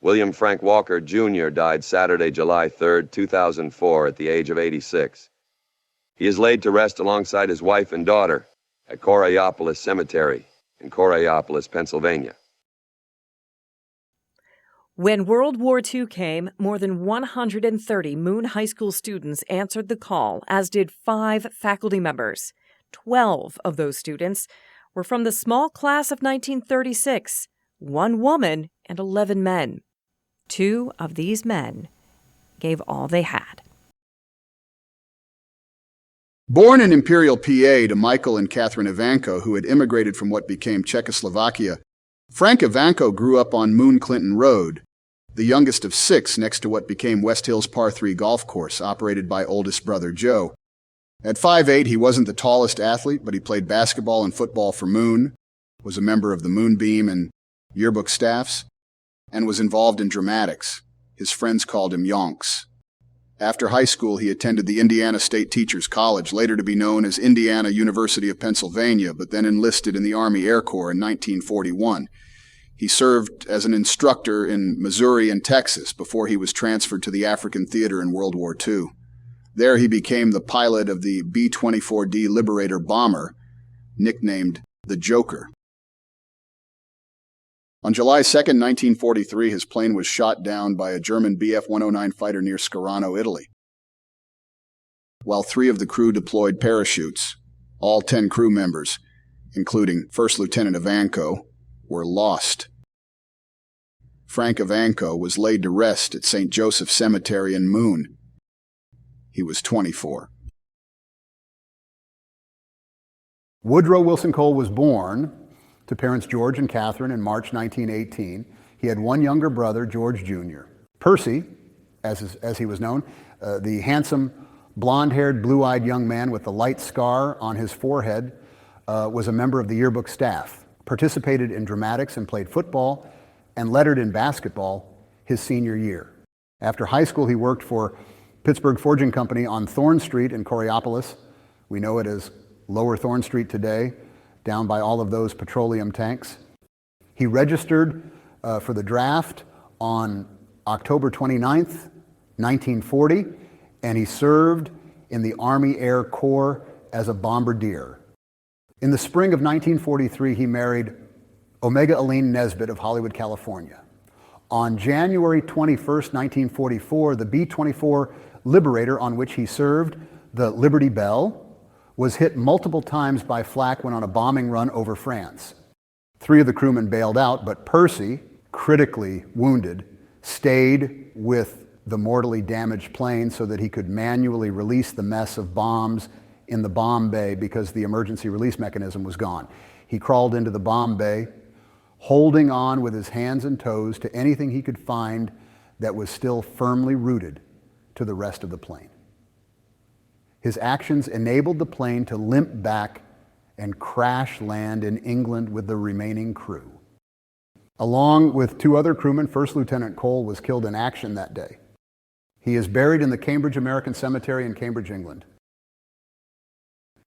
William Frank Walker Jr. died Saturday, July 3, 2004, at the age of 86. He is laid to rest alongside his wife and daughter at Coraopolis Cemetery in Coraopolis, Pennsylvania. When World War II came, more than 130 Moon High School students answered the call, as did 5 faculty members. 12 of those students were from the small class of 1936, 1 woman and 11 men. 2 of these men gave all they had. Born in Imperial PA to Michael and Catherin Ivanko, who had immigrated from what became Czechoslovakia, Frank Ivanko grew up on Moon Clinton Road, the youngest of 6 next to what became West Hills Par 3 golf course, operated by oldest brother Joe. At 5'8", he wasn't the tallest athlete, but he played basketball and football for Moon, was a member of the Moonbeam and yearbook staffs, and was involved in dramatics. His friends called him Yonks. After high school, he attended the Indiana State Teachers College, later to be known as Indiana University of Pennsylvania, but then enlisted in the Army Air Corps in 1941. He served as an instructor in Missouri and Texas before he was transferred to the African Theater in World War II. There he became the pilot of the B-24D Liberator bomber, nicknamed the Joker. On July 2, 1943, his plane was shot down by a German Bf-109 fighter near Scarano, Italy. While 3 of the crew deployed parachutes, all 10 crew members, including First Lieutenant Ivanko, were lost. Frank Ivanko was laid to rest at St. Joseph Cemetery in Moon. He was 24. Woodrow Wilson Cole was born to parents George and Catherin in March 1918. He had one younger brother, George Jr. Percy, as he was known, the handsome, blonde-haired, blue-eyed young man with the light scar on his forehead, was a member of the yearbook staff, participated in dramatics and played football, and lettered in basketball his senior year. After high school, he worked for Pittsburgh Forging Company on Thorn Street in Coriopolis. We know it as Lower Thorn Street today, down by all of those petroleum tanks. He registered for the draft on October 29th, 1940, and he served in the Army Air Corps as a bombardier. In the spring of 1943, he married Omega Aline Nesbitt of Hollywood, California. On January 21st, 1944, the B-24 Liberator on which he served, the Liberty Bell, was hit multiple times by flak when on a bombing run over France. 3 of the crewmen bailed out, but Percy, critically wounded, stayed with the mortally damaged plane so that he could manually release the mess of bombs in the bomb bay because the emergency release mechanism was gone. He crawled into the bomb bay, holding on with his hands and toes to anything he could find that was still firmly rooted to the rest of the plane. His actions enabled the plane to limp back and crash land in England with the remaining crew. Along with 2 other crewmen, First Lieutenant Cole was killed in action that day. He is buried in the Cambridge American Cemetery in Cambridge, England.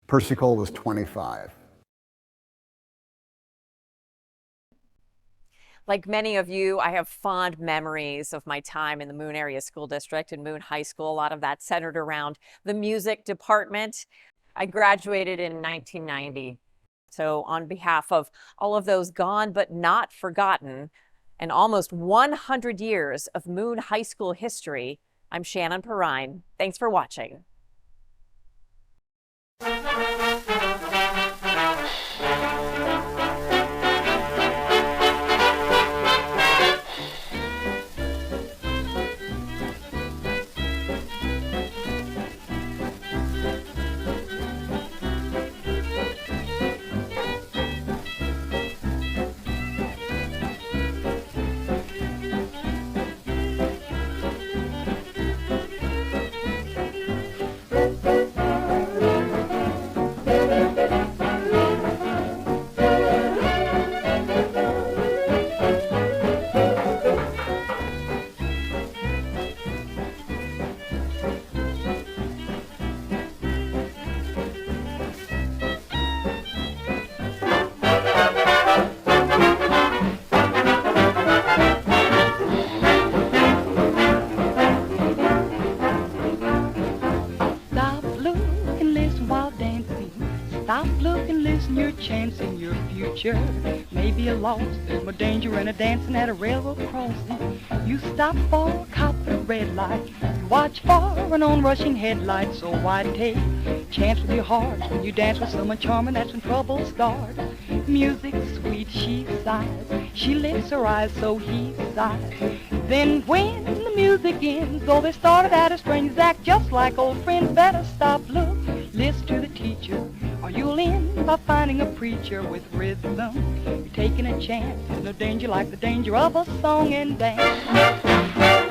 Percy Cole was 25. Like many of you, I have fond memories of my time in the Moon Area School District and Moon High School. A lot of that centered around the music department. I graduated in 1990. So on behalf of all of those gone but not forgotten and almost 100 years of Moon High School history, I'm Shannon Perrine. Thanks for watching. Maybe a loss, there's more danger in a dancing at a railroad crossing. You stop for a cop at a red light, you watch for an onrushing headlight. So why take chance with your heart when you dance with someone charming? That's when trouble starts. Music sweet, she sighs, she lifts her eyes, so he sighs. Then when the music ends, though they started out as strangers, act just like old friends. Better stop, look, listen to the teacher, or you'll end by finding a preacher with rhythm. You're taking a chance, there's no danger like the danger of a song and dance.